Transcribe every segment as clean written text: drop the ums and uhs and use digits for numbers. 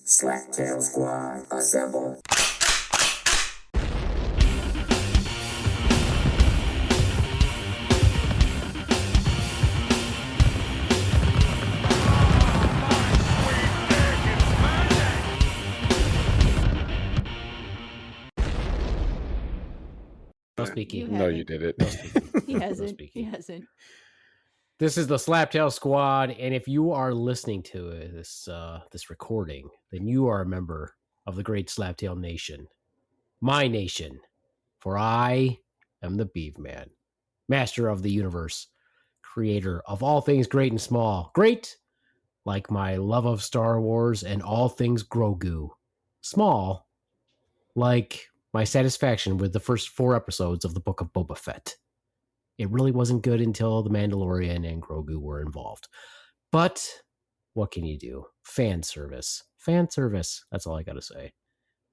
Slack Tail Squad, assemble. No speaking. No, you did it. No speaking. He No hasn't. He speaking. hasn't. This is the Slaptail Squad, and if you are listening to this recording, then you are a member of the great Slaptail Nation, my nation. For I am the Beaveman, master of the universe, creator of all things great and small. Great, like my love of Star Wars and all things Grogu. Small, like my satisfaction with the first 4 episodes of the Book of Boba Fett. It really wasn't good until The Mandalorian and Grogu were involved. But what can you do? Fan service. Fan service. That's all I got to say.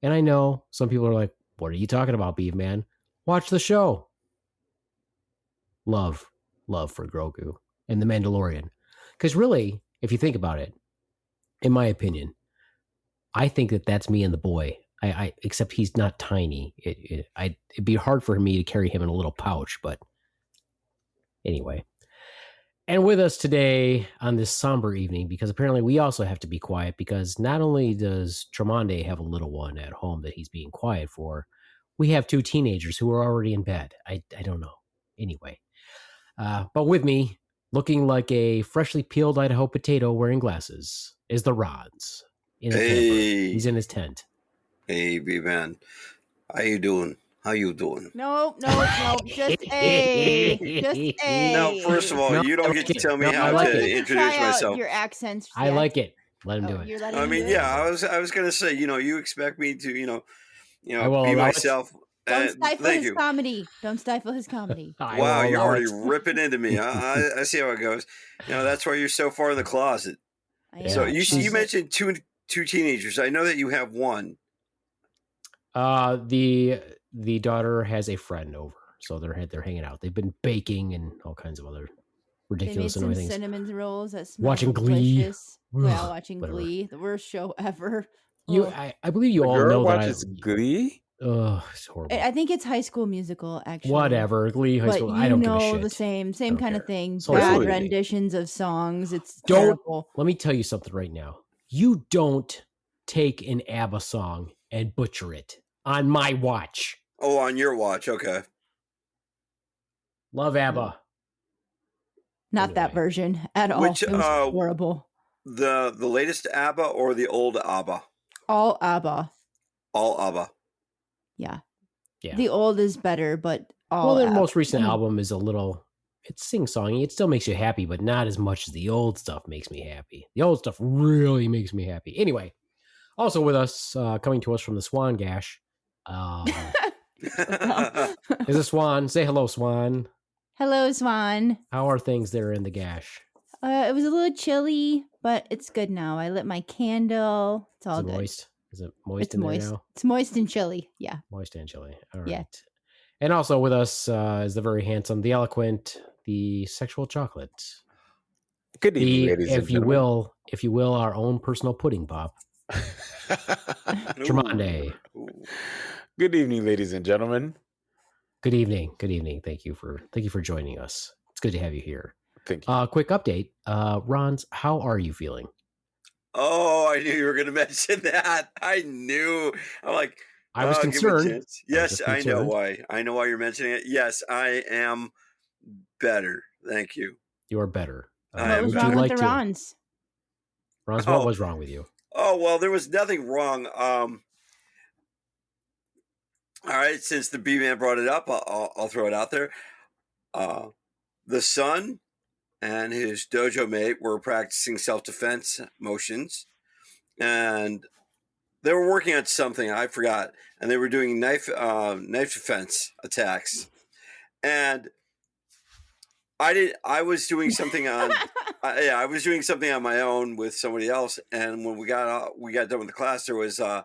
And I know some people are like, what are you talking about, Beaveman? Watch the show. Love for Grogu and The Mandalorian. Because really, if you think about it, in my opinion, I think that that's me and the boy. I except he's not tiny. It'd be hard for me to carry him in a little pouch, but anyway. And with us today on this somber evening, because apparently we also have to be quiet, because not only does Tromondae have a little one at home that he's being quiet for, we have 2 teenagers who are already in bed. I don't know. Anyway. But with me, looking like a freshly peeled Idaho potato wearing glasses, is the Ronz. In the camper. He's in his tent. Hey, Beaveman. How you doing? No. Just A. Just A. No, first of all, No, you don't get to tell me no, how I like to it. introduce Try out myself. your accents. I like it. Let him do it. You're letting I him mean, do it? yeah, I was gonna say, you expect me to, I will be allow it. myself. Don't stifle thank his you. comedy. Don't stifle his comedy. I Wow, will you're allow already it. ripping into me. I see how it goes. That's why you're so far in the closet. I So am. you mentioned two teenagers. I know that you have one. The daughter has a friend over, so they're hanging out. They've been baking and all kinds of other They made ridiculous some annoying things. cinnamon rolls that smell Watching Glee. delicious. Well, Ugh, watching whatever. Glee, the worst show ever. You, Ugh. I believe you The all girl know that watches Glee. it's horrible. I think it's High School Musical, actually. Whatever, Glee, High But School. you I don't give a know shit. the same don't kind care. of thing. So Bad Really? renditions of songs. It's Don't- terrible. Let me tell you something right now. You don't take an ABBA song and butcher it on my watch. Oh, on your watch, okay. Love ABBA. Not that Anyway. version at all. Which, It was horrible. The latest ABBA or the old ABBA? All ABBA. All ABBA. Yeah. Yeah. The old is better, but all Well, their ABBA. most recent album is a little, it's sing-songy. It still makes you happy, but not as much as the old stuff makes me happy. The old stuff really makes me happy. Anyway, also with us, coming to us from the Swan Gash, is a Swan. Say hello, Swan. Hello, Swan. How are things there in the Gash? It was a little chilly, but it's good now. I lit my candle. It's all Is it good. moist? Is it moist It's in moist. there now? It's moist and chilly. Yeah. Moist and chilly. All right. Yeah. And also with us is the very handsome, the eloquent, the sexual chocolate. Good evening, The, ladies and if you gentlemen. will, our own personal pudding pop. Tromondae. Ooh. Good evening, ladies and gentlemen. Good evening. Good evening. Thank you for joining us. It's good to have you here. Thank you. Quick update. Ronz, how are you feeling? Oh, I knew you were going to mention that. I knew. I'm like, I was give me a concerned. chance. Yes, just I know concerned. why. I know why you're mentioning it. Yes, I am better. Thank you. You are better. What was would wrong you with like the to? Rons? Ronz, Oh. what was wrong with you? Oh, well, there was nothing wrong. All right, since the B-Man brought it up, I'll throw it out there. The son and his dojo mate were practicing self-defense motions, and they were working on something, I forgot, and they were doing knife defense attacks. And I was doing something on I was doing something on my own with somebody else, and when we got done with the class, there was the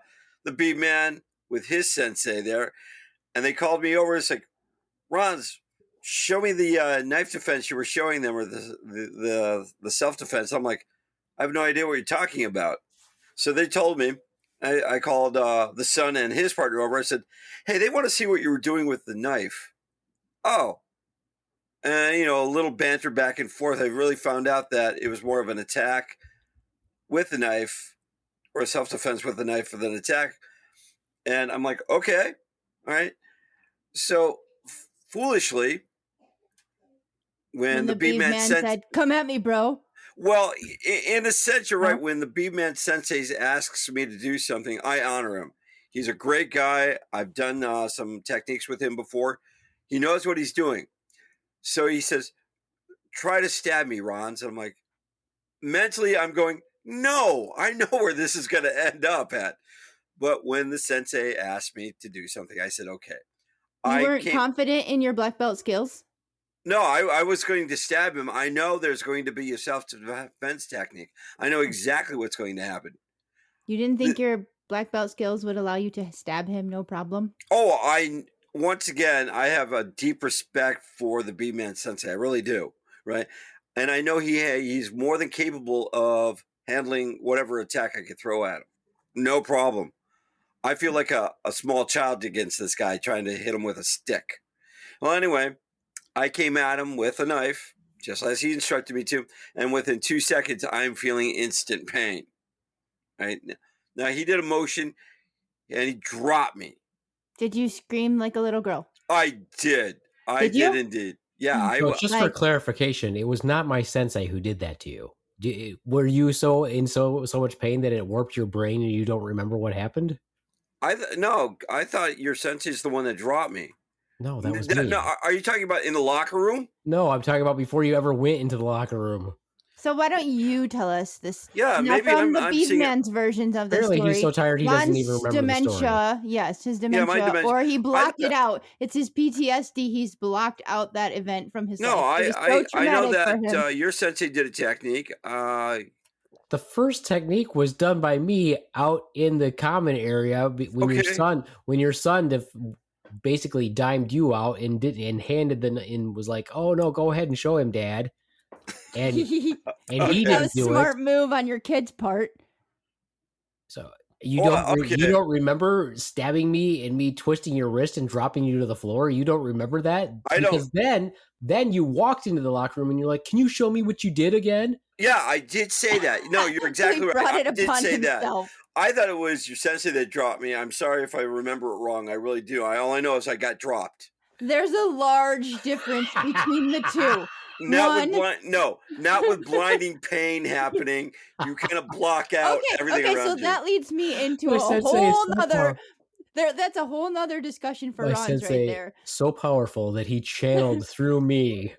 B-Man with his sensei there, and they called me over. It's like, Ronz, show me the knife defense you were showing them, or the self defense. I'm like, I have no idea what you're talking about. So they told me, I called the son and his partner over. I said, hey, they want to see what you were doing with the knife. Oh. And, a little banter back and forth. I really found out that it was more of an attack with the knife or a self-defense with the knife than an attack. And I'm like, okay, all right. So foolishly, when the Beaveman said, come at me, bro. Well, in a sense, you're right. When the Beaveman sensei asks me to do something, I honor him. He's a great guy. I've done some techniques with him before. He knows what he's doing. So he says, try to stab me, Ronz. And I'm like, mentally, I'm going, no, I know where this is going to end up at. But when the sensei asked me to do something, I said, okay. You weren't confident in your black belt skills? No, I was going to stab him. I know there's going to be a self-defense technique. I know exactly what's going to happen. You didn't think your black belt skills would allow you to stab him, no problem? Oh, once again, I have a deep respect for the Beaveman sensei. I really do, right? And I know he's more than capable of handling whatever attack I could throw at him. No problem. I feel like a small child against this guy trying to hit him with a stick. Well, anyway, I came at him with a knife, just as he instructed me to, and within 2 seconds, I'm feeling instant pain. Right? Now, he did a motion, and he dropped me. Did you scream like a little girl? I did. I did indeed. Yeah. So just for clarification, it was not my sensei who did that to you. Were you so much pain that it warped your brain and you don't remember what happened? No, I thought your sensei's the one that dropped me. No, that was me. No, are you talking about in the locker room? No, I'm talking about before you ever went into the locker room. So why don't you tell us this? Yeah, now, maybe from the Beaveman's versions of the story. Apparently he's so tired he doesn't even remember dementia, the story. Yes, his dementia, my dementia. or he blocked it out. It's his PTSD. He's blocked out that event from his life. I know that your sensei did a technique. The first technique was done by me out in the common area when your son basically dimed you out and handed and was like, "Oh no, go ahead and show him, Dad." And he didn't do it. Smart move on your kid's part. So you don't remember stabbing me and me twisting your wrist and dropping you to the floor? You don't remember that? Because then you walked into the locker room and you're like, "Can you show me what you did again?" Yeah, I did say that. No, you're exactly right. I did say that. I thought it was your sensei that dropped me. I'm sorry if I remember it wrong. I really do. All I know is I got dropped. There's a large difference between the two. Not with blinding pain happening. You kind of block out everything around you. So that leads me into a whole nother. That's a whole nother discussion for Ronz right there. So powerful that he channeled through me.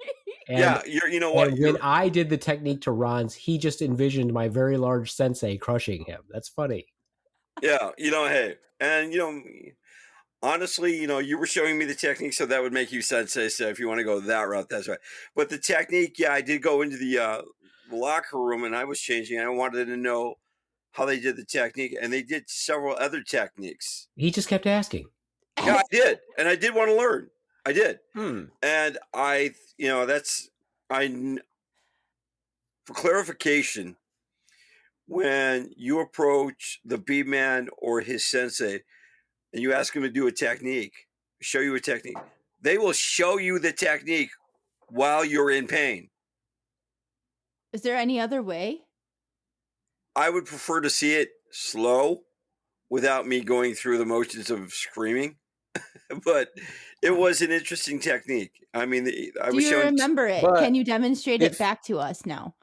And, you know what? When I did the technique to Ronz, he just envisioned my very large sensei crushing him. That's funny. Yeah, hey, and honestly, you were showing me the technique, so that would make you sensei. So if you want to go that route, that's right. But the technique, I did go into the locker room and I was changing. I wanted to know how they did the technique, and they did several other techniques. He just kept asking. Yeah, I did, and I did want to learn. I did, and for clarification, when you approach the Beaveman or his sensei and you ask him to do a technique, show you a technique, they will show you the technique while you're in pain. Is there any other way? I would prefer to see it slow without me going through the motions of screaming. But it was an interesting technique. I mean, do you remember it? Can you demonstrate it back to us now?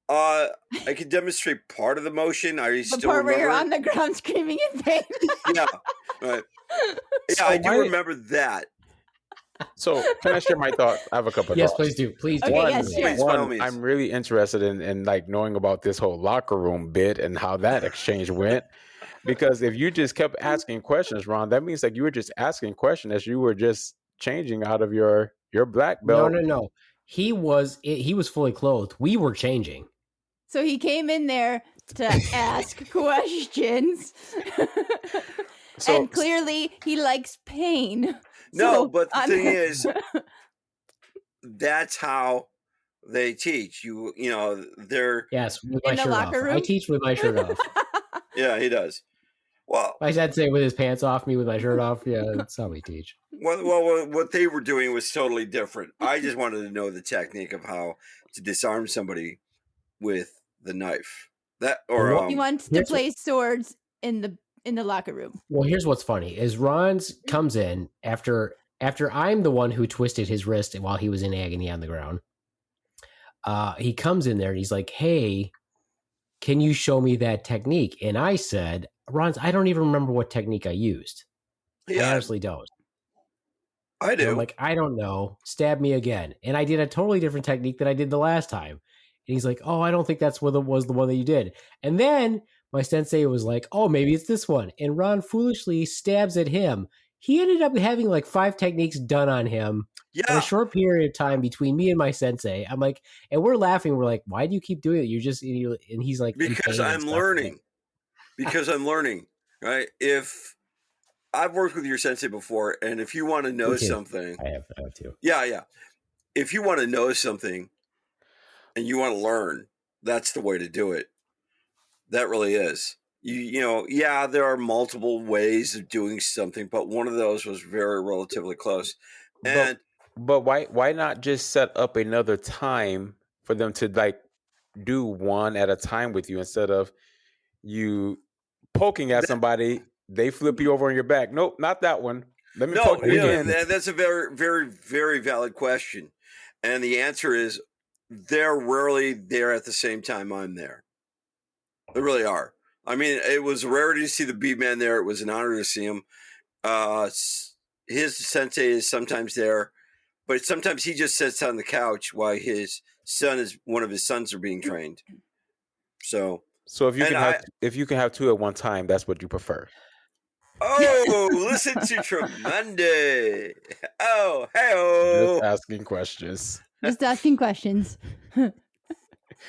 I can demonstrate part of the motion. Are you still part where you're on the ground screaming in pain? Yeah, right. Yeah, so I do remember that. So can I share my thoughts? I have a couple of thoughts. Yes, please do. Please do. One, I'm really interested in like knowing about this whole locker room bit and how that exchange went. Because if you just kept asking questions, Ron, that means like you were just asking questions as you were just changing out of your black belt. No. He was fully clothed. We were changing. So he came in there to ask questions. And clearly he likes pain. No, but the thing is, that's how they teach. They're with my shirt off. I teach with my shirt off. Yeah, he does. Well, My sensei with his pants off, me with my shirt off. Yeah, that's how we teach. well, what they were doing was totally different. I just wanted to know the technique of how to disarm somebody with the knife. He wants to play swords in the locker room. Well, here's what's funny: is Ronz comes in after I'm the one who twisted his wrist while he was in agony on the ground. He comes in there and he's like, "Hey, can you show me that technique?" And I said, "Ronz, I don't even remember what technique I used. Yeah, I honestly don't." I do. And I'm like, "I don't know. Stab me again." And I did a totally different technique than I did the last time. And he's like, "Oh, I don't think that's what was the one that you did." And then my sensei was like, "Oh, maybe it's this one." And Ron foolishly stabs at him. He ended up having like 5 techniques done on him in a short period of time between me and my sensei. I'm like, and we're laughing. We're like, "Why do you keep doing it? You're just," and he's like, "Because I'm learning." Because I'm learning, right? If I've worked with your sensei before, and if you want to know something, I have too. Yeah. If you want to know something and you want to learn, that's the way to do it. That really is. You know, yeah, there are multiple ways of doing something, but one of those was very relatively close. And but why not just set up another time for them to like do one at a time with you instead of you poking at somebody, they flip you over on your back. Nope, not that one. Let me poke you again. That's a very, very, very valid question. And the answer is they're rarely there at the same time I'm there. They really are. I mean, it was a rarity to see the Beaveman there. It was an honor to see him. His sensei is sometimes there, but sometimes he just sits on the couch while one of his sons are being trained. So if you can have 2 at one time, that's what you prefer. Oh, listen to Tromondae. Oh, hey-oh. Just asking questions. Just asking questions.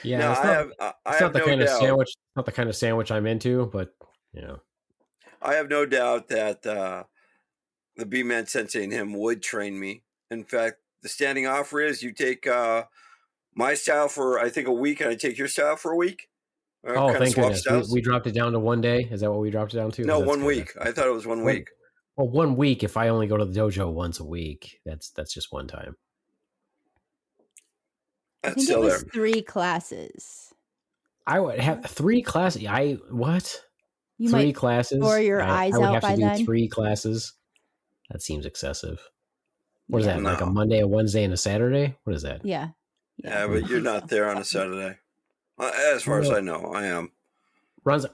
Yeah, no, it's not the kind of sandwich. Not the kind of sandwich I'm into, but I have no doubt that the B-Man Sensei and him would train me. In fact, the standing offer is you take my style for I think a week, and I take your style for a week. Oh, thank goodness! We dropped it down to 1 day. Is that what we dropped it down to? No, 1 week. I thought it was 1 week. Well, 1 week. If I only go to the dojo once a week, that's just one time. I think it was 3 classes. I would have 3 classes. What? You 3 classes? Or your eyes out by then. I would have to do 3 classes. That seems excessive. What is that? No. Like a Monday, a Wednesday, and a Saturday? What is that? Yeah. Yeah, but you're not there on a Saturday. As far as I know, I am.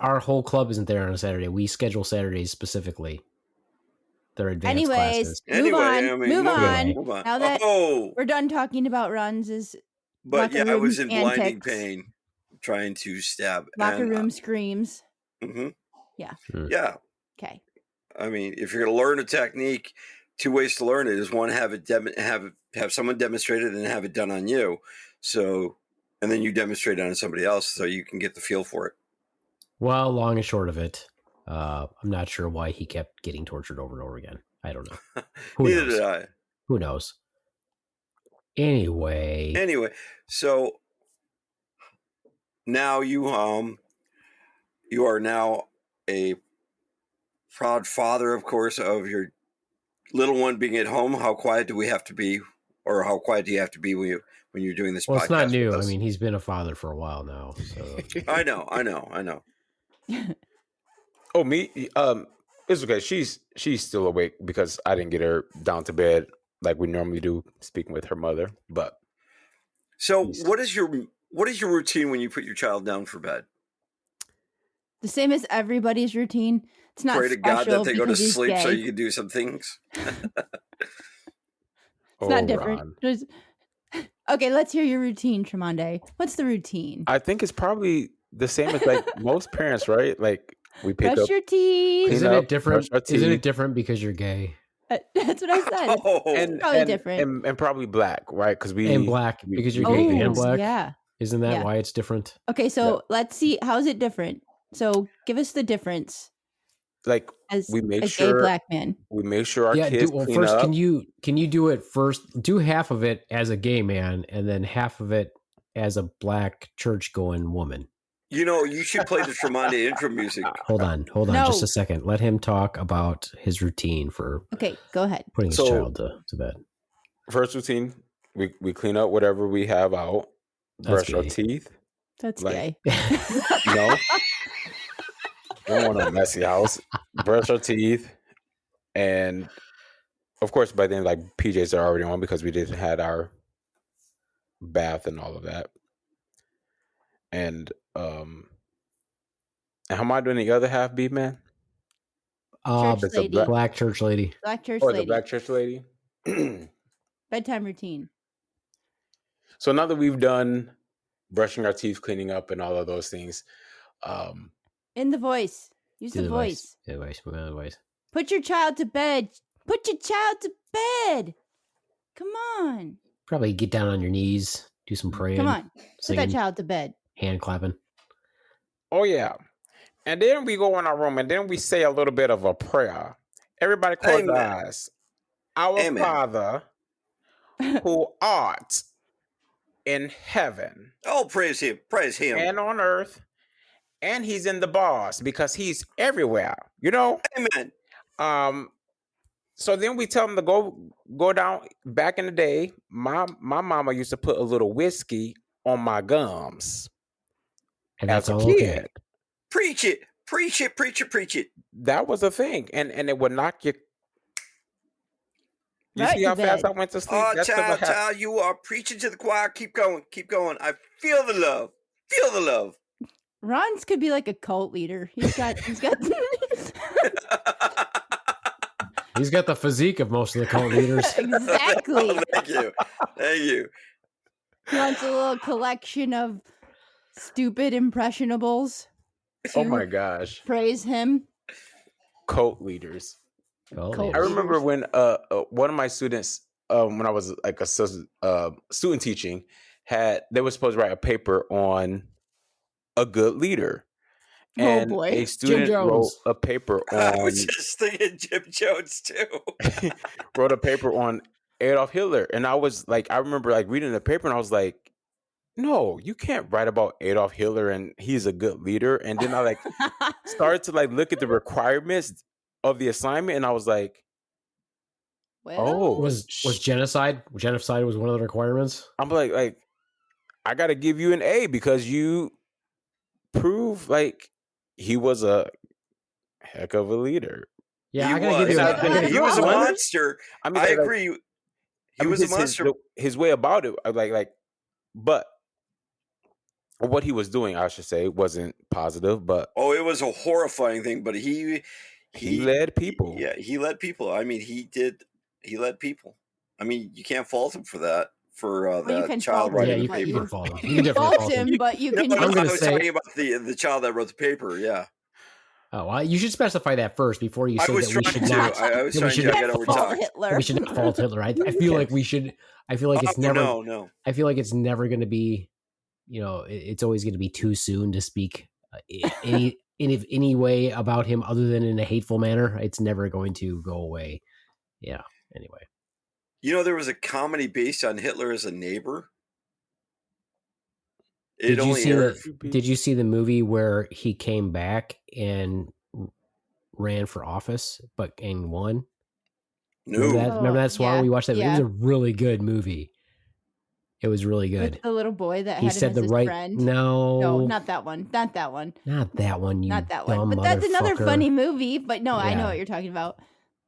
Our whole club isn't there on a Saturday. We schedule Saturdays specifically. They're advanced classes. Move on. Now that we're done talking about Ronz's But yeah, I was in blinding pain trying to stab. Locker room screams. Mm-hmm. Yeah. Yeah. Okay. I mean, if you're going to learn a technique, 2 ways to learn it is one, have someone demonstrate it and have it done on you. So, and then you demonstrate it on somebody else so you can get the feel for it. Well, long and short of it, I'm not sure why he kept getting tortured over and over again. I don't know. Neither did I. Who knows? Anyway, so now you are now a proud father, of course, of your little one being at home. How quiet do we have to be, or how quiet do you have to be when you're doing this? Well, it's not new. I mean, he's been a father for a while now. So I know. Oh, me? It's okay. She's still awake because I didn't get her down to bed like we normally do, speaking with her mother. But so, what is your routine when you put your child down for bed? The same as everybody's routine. It's not pray to God that they go to sleep so you can do some things. It's not different. Okay, let's hear your routine, Tromondae. What's the routine? I think it's probably the same as like most parents, right? Like we pick brush up your teeth. Isn't it different? Isn't it different because you're gay? That's what I said. It's probably different. And probably black, right? Because because you're gay and black. Yeah. Isn't that why it's different? Okay, so let's see. How's it different? So give us the difference. Like as we make a sure gay black man. We make sure our kids clean first, up. Can you do it first? Do half of it as a gay man, and then half of it as a black church going woman. You should play the Tromondae intro music. Hold on, No. just a second. Let him talk about his routine for Okay, go ahead. putting his child to bed. First routine, we clean up whatever we have out, That's brush our gay. teeth. That's Like- gay. No, don't want a messy house. Brush our teeth, and of course, by then, like PJs are already on because we didn't had our bath and all of that. And how am I doing the other half, Beaveman? Church it's a lady. Black church lady. Black church Oh, lady. the black church lady. Bedtime routine. So now that we've done brushing our teeth, cleaning up, and all of those things, In the voice. Use Do the voice. The voice. Move the voice. Put your child to bed. Put your child to bed. Come on. Probably get down on your knees, do some praying. Come on. Put singing, that child to bed. hand clapping. oh yeah, and then we go in our room and then we say a little bit of a prayer. Everybody close their Amen. eyes. Our Amen. Father, who art in heaven Oh, praise him. Praise him. and on earth, and he's in the bars because he's everywhere. You know. Amen. So then we tell them to go down. Back in the day, my mama used to put a little whiskey on my gums And that's as a all kid. okay. Preach it. Preach it. Preach it. Preach it. That was a thing, and it would knock you. You Right see to how fast bed. I went to sleep? Oh, That's 'cause I child, had- child, you are preaching to the choir. Keep going. Keep going. I feel the love. Feel the love. Ronz could be like a cult leader. He's got He's got the physique of most of the cult leaders. exactly. Oh, thank you. Thank you. He wants a little collection of stupid impressionables. Oh to my gosh, Praise him. cult leaders. Cult Cult I leaders. remember when one of my students, when I was like a student teaching, they were supposed to write a paper on a good leader, Oh, and boy. a student wrote Jones. a paper I on was just thinking Jim Jones too. wrote a paper on Adolf Hitler, and I was like, I remember like reading the paper, and I was like, no, you can't write about Adolf Hitler and he's a good leader. And then I like started to like look at the requirements of the assignment, and I was like, Well, Was genocide? Genocide was one of the requirements. I'm like I got to give you an A because you prove like he was a heck of a leader. Yeah, He I gotta give you. was. I gotta He give was a you- monster. I mean, I like, agree. He was a monster. His way about it, but what he was doing, I should say, wasn't positive. But Oh, it was a horrifying thing, but he led people. Yeah, he led people. I mean, he led people. I mean, you can't fault him for that. For you that can child fault him, Yeah, writing you the but can paper. fault him. you You can can definitely fault fault him. him, but you No, can. no, I'm no, I gonna was say- talking about the child that wrote the paper. Yeah, Oh, well, you should specify that first before you I say was that we trying should to. not. I was that we trying should to not get over fault talked. Hitler. We should not fault Hitler. I feel like we should. I feel like it's never. No. I feel like it's never going to be. You know, it's always going to be too soon to speak any way about him other than in a hateful manner. It's never going to go away. Yeah. Anyway. You know, there was a comedy based on Hitler as a neighbor. It Did you only see aired. Did you see the movie where he came back and ran for office, and won? Remember No, that? Remember that swan? yeah, We watched that. It yeah. was a really good movie. It was really good. With the little boy that He had him said as the his right. friend. No, No, not that one. Not that one. not that one. You Not that one. dumb But that's another motherfucker. funny movie. But no, I know Yeah. what you're talking about.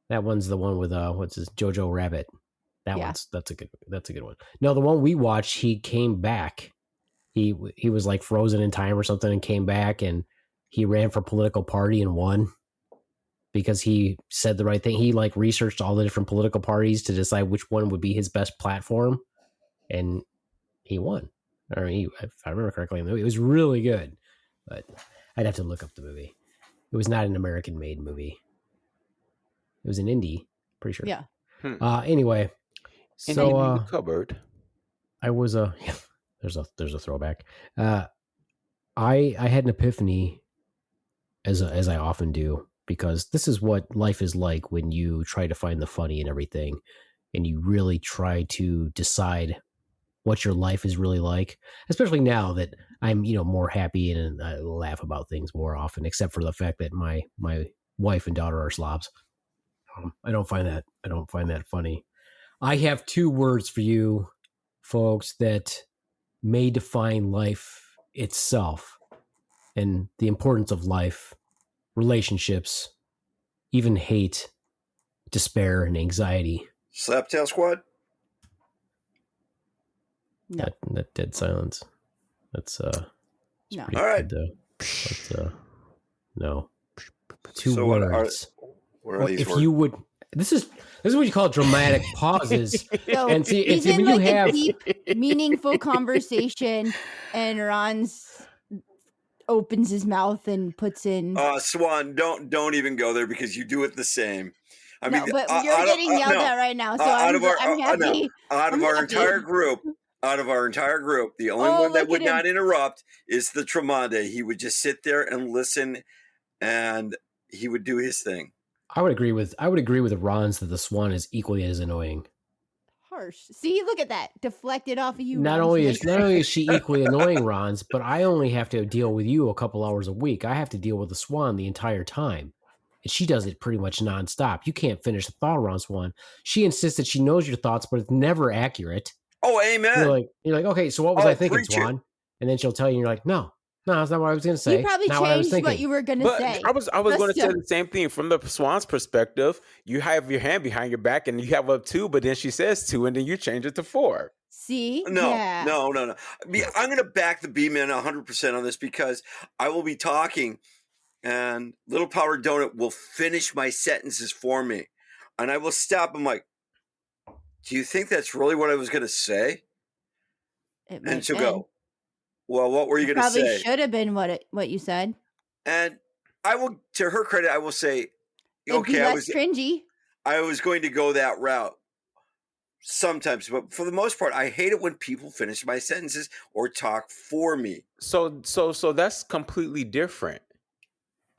That one's the one with what's his Jojo Rabbit. Yeah. That's a good one. No, the one we watched, he came back. He was like frozen in time or something and came back, and he ran for political party and won because he said the right thing. He like researched all the different political parties to decide which one would be his best platform, and he won. Or if I remember correctly, it was really good. But I'd have to look up the movie. It was not an American-made movie. It was an indie, pretty sure. Yeah. Anyway, In so the cupboard. I was there's a throwback. I had an epiphany, as I often do, because this is what life is like when you try to find the funny in everything, and you really try to decide what your life is really like. Especially now that I'm more happy and I laugh about things more often, except for the fact that my wife and daughter are slobs. I don't find that funny. I have 2 words for you folks that may define life itself and the importance of life, relationships, even hate, despair, and anxiety. Slaptail Squad? No. That dead silence. That's No. All right. good, though. No. 2 So words. what are these If words? you would, this is what you call dramatic pauses. So And see, he's when in you like have a deep, meaningful conversation, and Ronz opens his mouth and puts in. Swan, don't even go there because you do it the same. I No, mean, but you're getting yelled at right now, so I'm happy. out of I'm our happy. entire group, the only Oh, one that look would at him. not interrupt is the Tromondae. He would just sit there and listen, and he would do his thing. I would agree with Ronz that the Swan is equally as annoying. Harsh. See, look at that. Deflected off of you. Not Ronz. only is she equally annoying, Ronz, but I only have to deal with you a couple hours a week. I have to deal with the Swan the entire time. And she does it pretty much nonstop. You can't finish the thought around Swan. She insists that she knows your thoughts, but it's never accurate. Oh, amen. You're like, okay, so what was I thinking, preach it. Swan? And then she'll tell you, and you're like, no, that's not what I was going to say. You probably not what I was changed what thinking. you were going to say. I was going to say the same thing from the Swan's perspective. You have your hand behind your back, and you have up 2, but then she says 2, and then you change it to 4. See? No. Yeah. I'm going to back the B-Man 100% on this because I will be talking, and Little Power Donut will finish my sentences for me, and I will stop. I'm like, do you think that's really what I was going to say? And she'll go, well, what were you going to say? Probably should have been what you said. And I will, to her credit, I will say, It'd be okay, less cringy. I was going to go that route sometimes, but for the most part, I hate it when people finish my sentences or talk for me. So that's completely different.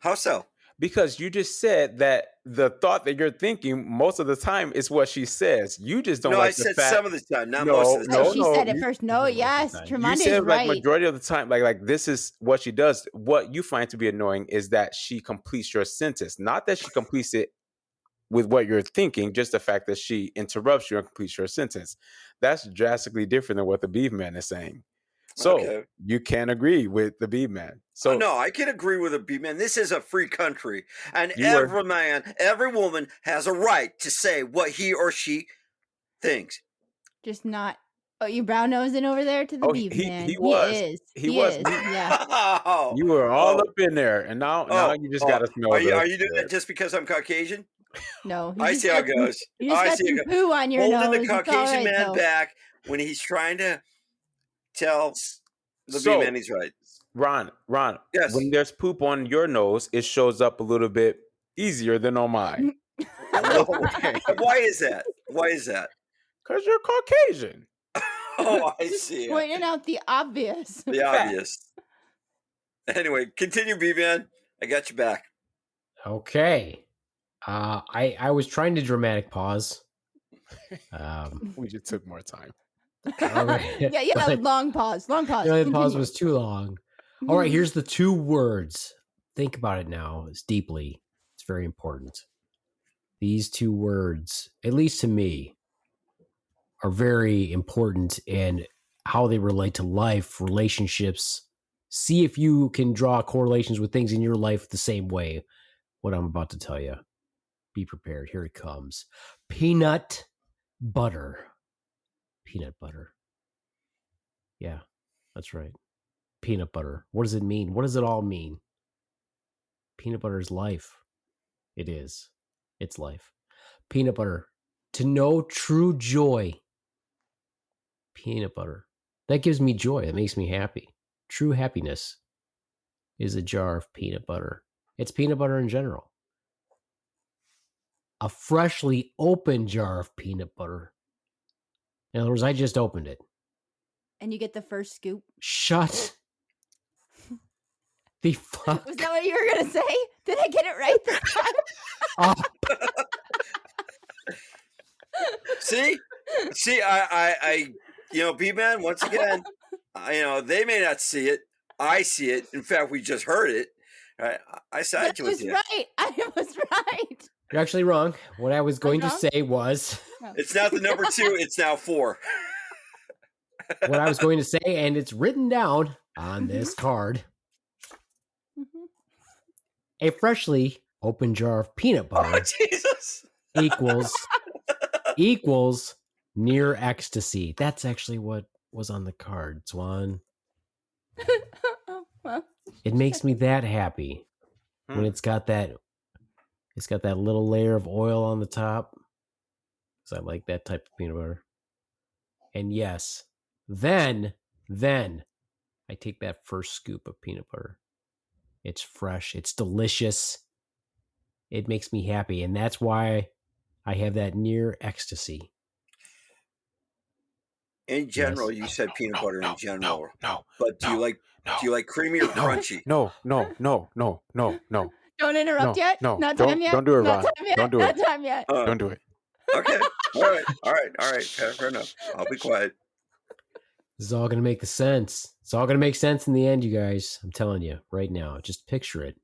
How so? Because you just said that the thought that you're thinking most of the time is what she says. You just don't No, like I the said fact. some of the time, not most of the time. No, she said it first. No, yes, You Tromondae's said right. like majority of the time, like this is what she does. What you find to be annoying is that she completes your sentence, not that she completes it with what you're thinking, just the fact that she interrupts you and completes your sentence. That's drastically different than what the Beaveman is saying. So you can agree with the Beaveman. So no, I can agree with the B-Man. This is a free country, and every man, every woman has a right to say what he or she thinks. Just not. Oh, you brown nosing over there to the beef man. He was. Yeah. You were all up in there, and now you just got to smell. Are you doing that just because I'm Caucasian? No, I see how it goes. You just got some poo on your nose. Holding the Caucasian man back when he's trying to tell the B-man he's right. Ron, yes. When there's poop on your nose, it shows up a little bit easier than on mine. Why is that? Because you're Caucasian. Oh, I see. Pointing out the obvious. The obvious. Anyway, continue, B-Man. I got you back. Okay. I was trying to dramatic pause. We just took more time. All right. Yeah, long pause. The pause was too long. All right, here's the 2 words. Think about it now. It's deeply. It's very important. These 2 words, at least to me, are very important in how they relate to life, relationships. See if you can draw correlations with things in your life the same way. What I'm about to tell you. Be prepared. Here it comes. Peanut butter. Peanut butter. Yeah, that's right. Peanut butter. What does it mean? What does it all mean? Peanut butter is life. It is. It's life. Peanut butter. To know true joy. Peanut butter. That gives me joy. That makes me happy. True happiness is a jar of peanut butter. It's peanut butter in general. A freshly opened jar of peanut butter. In other words, I just opened it. And you get the first scoop. Shut the fuck. Was that what you were going to say? Did I get it right this time? See, I B-Man, once again, they may not see it, I see it. In fact, we just heard it. Right? I side That with was you. right. I was right. You're actually wrong. What I was going to wrong? say was It's not the number 2. It's now 4. what I was going to say, and it's written down on this card. Mhm. A freshly opened jar of peanut Oh, butter Jesus. equals near ecstasy. That's actually what was on the card, Swan. Oh, well, It makes me that happy when it's got that little layer of oil on the top. Because I like that type of peanut butter. And yes, then I take that first scoop of peanut butter. It's fresh. It's delicious. It makes me happy. And that's why I have that near ecstasy. In general, Yes. you said peanut butter in general. No. But do you like creamy or crunchy? No. don't interrupt yet. No. Not Don't- time yet. don't do it, Not Ron. time yet. Don't do Not it. time yet. Don't do it. Okay. All right. Fair enough. I'll be quiet. This is all going to make sense. It's all going to make sense in the end, you guys. I'm telling you right now. Just picture it.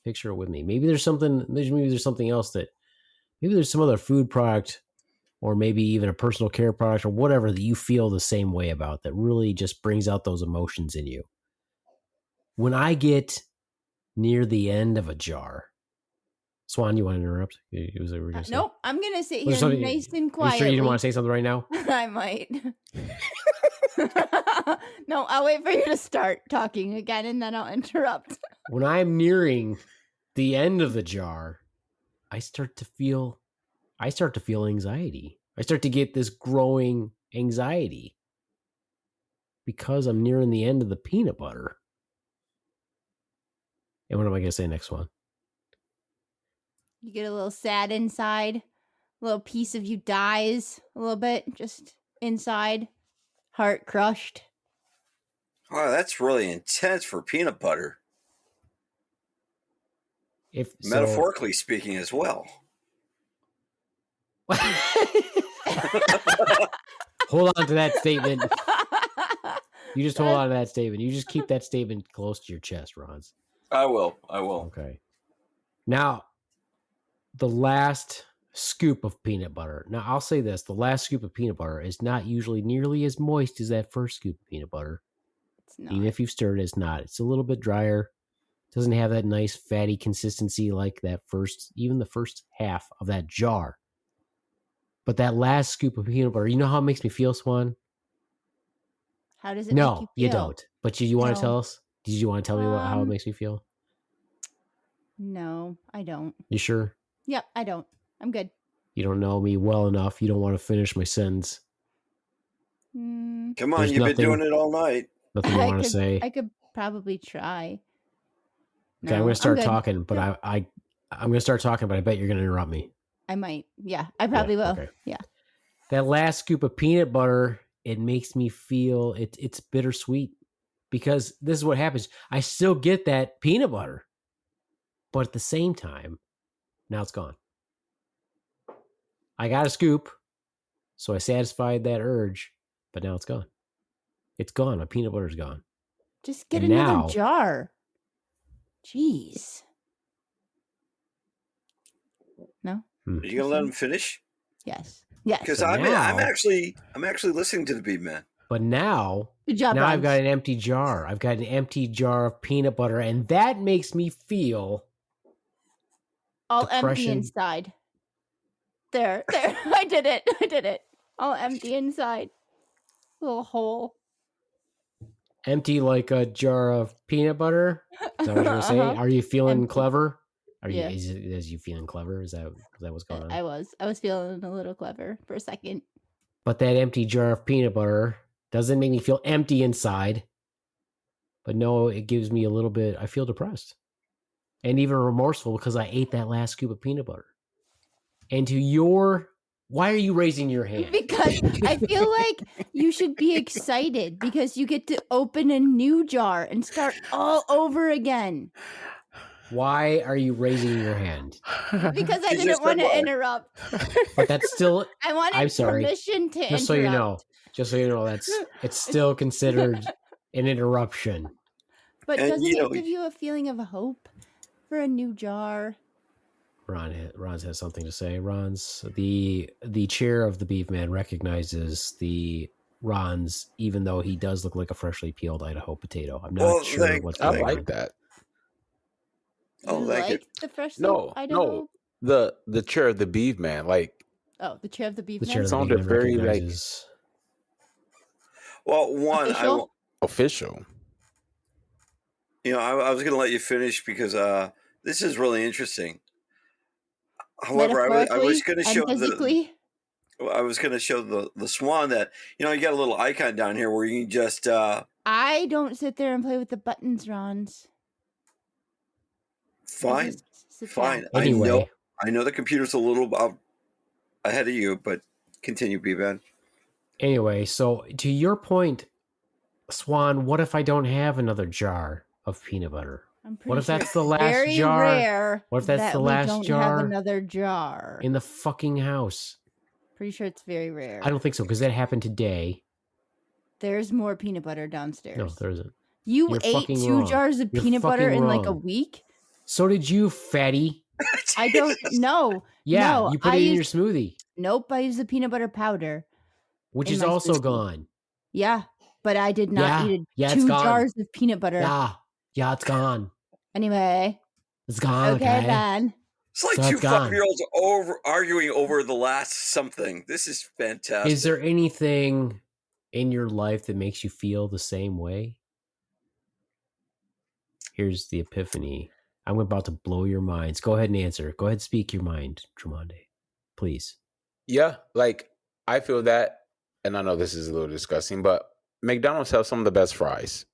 Picture it with me. Maybe there's something else maybe there's some other food product or maybe even a personal care product or whatever that you feel the same way about that really just brings out those emotions in you. When I get near the end of a jar, Swan, you want to interrupt? Nope. I'm gonna sit Was here there something- nice and You quietly. sure you didn't want to say something right now? I might. No, I'll wait for you to start talking again, and then I'll interrupt. When I'm nearing the end of the jar, I start to feel anxiety. I start to get this growing anxiety because I'm nearing the end of the peanut butter. And what am I going to say next one? You get a little sad inside. A little piece of you dies a little bit, just inside. Heart crushed. Wow, that's really intense for peanut butter. Metaphorically speaking as well. Hold on to that statement. You just hold on to that statement. You just keep that statement close to your chest, Ronz. I will. Okay. Now, the last scoop of peanut butter. Now, I'll say this. The last scoop of peanut butter is not usually nearly as moist as that first scoop of peanut butter. It's not. Even if you've stirred it, it's not. It's a little bit drier. Doesn't have that nice fatty consistency like the first half of that jar. But that last scoop of peanut butter, you know how it makes me feel, Swan? How does it make No, you you feel? don't. But you want to No. tell us? Did you want to tell me how it makes me feel? No, I don't. You sure? Yep, I don't. I'm good. You don't know me well enough. You don't want to finish my sentence. Mm, Come on, There's you've nothing- been doing it all night. Nothing you want to say. I could probably try. Okay, I'm No, going to start good. talking, but I'm going to start talking, but I bet you're going to interrupt me. I might. Yeah, I probably will. okay. Yeah. That last scoop of peanut butter, it makes me feel it's bittersweet because this is what happens. I still get that peanut butter, but at the same time, now it's gone. I got a scoop, so I satisfied that urge, but now it's gone. It's gone. My peanut butter's gone. Just get And another now- jar. Jeez. No? Are you gonna let him finish? Yes. Yes. Because So I'm now- actually listening to the Beaveman. But now Good job, I've Ronz. got an empty jar. I've got an empty jar of peanut butter, and that makes me feel all empty depression. inside. There. I did it. All empty inside. Little hole. empty like a jar of peanut butter. Is that what you're gonna say? Uh-huh. Are you feeling Empty. clever? Are Yeah. is you feeling clever? Is that what's going on? I was feeling a little clever for a second. But that empty jar of peanut butter doesn't make me feel empty inside. But no, it gives me a little bit, I feel depressed and even remorseful because I ate that last scoop of peanut butter. And why are you raising your hand? Because I feel like you should be excited because you get to open a new jar and start all over again. Why are you raising your hand? Because I You didn't just want said to why. interrupt. But that's still, I wanted I'm sorry. permission to just interrupt. so you know, it's still considered an interruption. But And, doesn't you know, it give you a feeling of hope for a new jar? Ronz has something to say. Ronz, the chair of the Beaveman recognizes the Ronz, even though he does look like a freshly peeled Idaho potato. I'm not Well, sure what's I going on. like that. Oh, You thank you. like the freshly No, Idaho? no, the chair of the Beaveman, like Oh, the chair of the beef The chair of the sounded Beaveman very like recognizes. Well, one, Official? official. I was going to let you finish because this is really interesting. However, I was going to show and physically. I was going to show the swan that you got a little icon down here where you can just. I don't sit there and play with the buttons, Ronz. Fine, Sit fine. back. Anyway, I know the computer's a little ahead of you, but continue, B-Ben. Anyway, so to your point, Swan, what if I don't have another jar of peanut butter? I'm pretty What if sure that's the it's last very jar? Rare What if that's that the we last don't jar have another jar? in the fucking house? Pretty sure it's very rare. I don't think so, because that happened today. There's more peanut butter downstairs. No, there isn't. You You're ate fucking 2 wrong. jars of You're peanut butter fucking in like a wrong. week? So did you, fatty. I don't know. Yeah, No, you put I it in your used- smoothie, Nope, I use the peanut butter powder. which in is my also smoothie. gone. Yeah, but I did not eat Yeah, it's 2 gone. jars of peanut butter. Yeah, it's gone. Anyway, It's gone. okay, then. It's like So 2 it's gone. 5-year-olds arguing over the last something. This is fantastic. Is there anything in your life that makes you feel the same way? Here's the epiphany. I'm about to blow your minds. Go ahead and answer. Go ahead and speak your mind, Tromondae. Please. Yeah, like I feel that, and I know this is a little disgusting, but McDonald's have some of the best fries.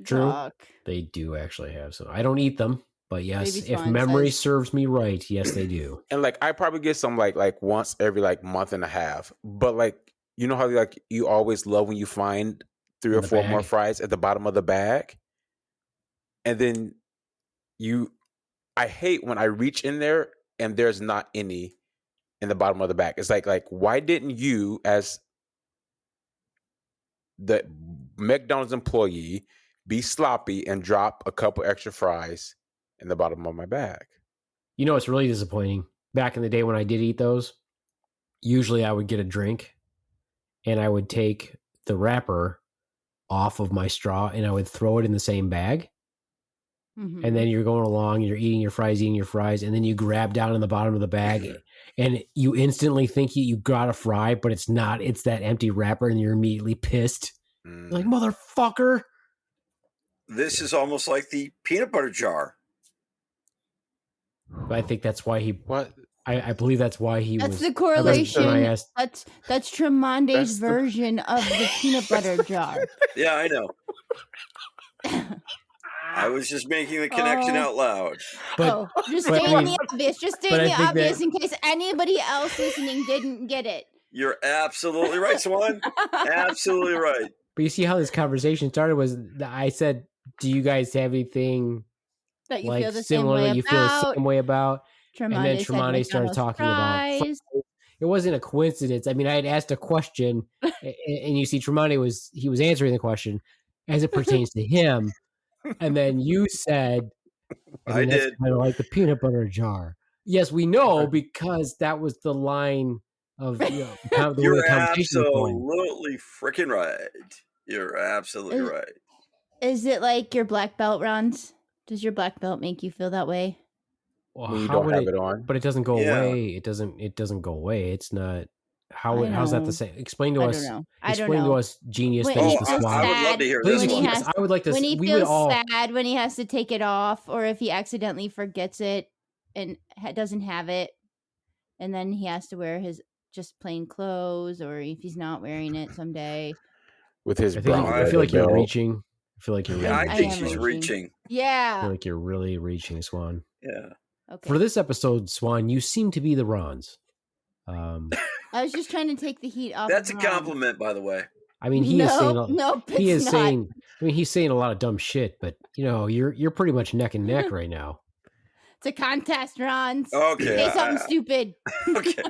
True. Yuck. They do actually have some. I don't eat them, but yes, Baby if Swan memory says- serves me right, yes, they do. And like I probably get some like once every like month and a half. But like you know how like you always love when you find 3 or the 4 more bag. fries at the bottom of the bag. And then I hate when I reach in there and there's not any in the bottom of the bag. It's like why didn't you, as the McDonald's employee, be sloppy and drop a couple extra fries in the bottom of my bag? You know, it's really disappointing. Back in the day when I did eat those, usually I would get a drink and I would take the wrapper off of my straw and I would throw it in the same bag. Mhm. And then you're going along, you're eating your fries, and then you grab down in the bottom of the bag and you instantly think you got a fry, but it's not. It's that empty wrapper and you're immediately pissed. You're like, motherfucker. This is almost like the peanut butter jar. I think that's why he. What? I believe that's why he That's was. the I correlation. asked, That's Tremondae's That's the- version of the peanut butter jar. Yeah, I know. I was just making the connection Oh. out loud. but Just but I stating mean- the obvious. Just but stating I the think obvious that- in case anybody else listening didn't get it. You're absolutely right, Swan. Absolutely right. But you see how this conversation started was I said, "Do you guys have anything That you like feel the same similar way that you feel the about. same way about?" And then Tremondae said Tremondae started McDonald's talking about. fries. It wasn't a coincidence. I mean, I had asked a question, and you see, Tremondae was answering the question as it pertains to him, and then you said, I that's did. kind of like the peanut butter jar." Yes, we know because that was the line of the way the You're conversation was going. absolutely freaking right. You're absolutely Is- right. Is it like your black belt runs? Does your black belt make you feel that way? Well, When you how don't would have it on. But it doesn't go Yeah. away. It doesn't go away. It's not. How's that know. the same? Explain to I us. don't know. I don't Explain know. to us, genius. When That is he the feels SWAT. I would love sad to hear Please, this when he one. has- I would like to. when he We would feels all. sad when he has to take it off, or if he accidentally forgets it and doesn't have it, and then he has to wear his just plain clothes, or if he's not wearing it someday. With his I, think, brown I feel like leather you're belt. reaching. I feel like you're Yeah, really I I think am she's reaching. reaching. I feel Yeah. like you're really reaching, Swan. Yeah. Okay. For this episode, Swan, you seem to be the Ronz. I was just trying to take the heat off. That's a of Ron. compliment, by the way. I mean, he is saying. Nope, He it's is not. saying. I mean, he's saying a lot of dumb shit, but you're pretty much neck and neck right now. It's a contest, Ron. Okay. Say something stupid. Okay.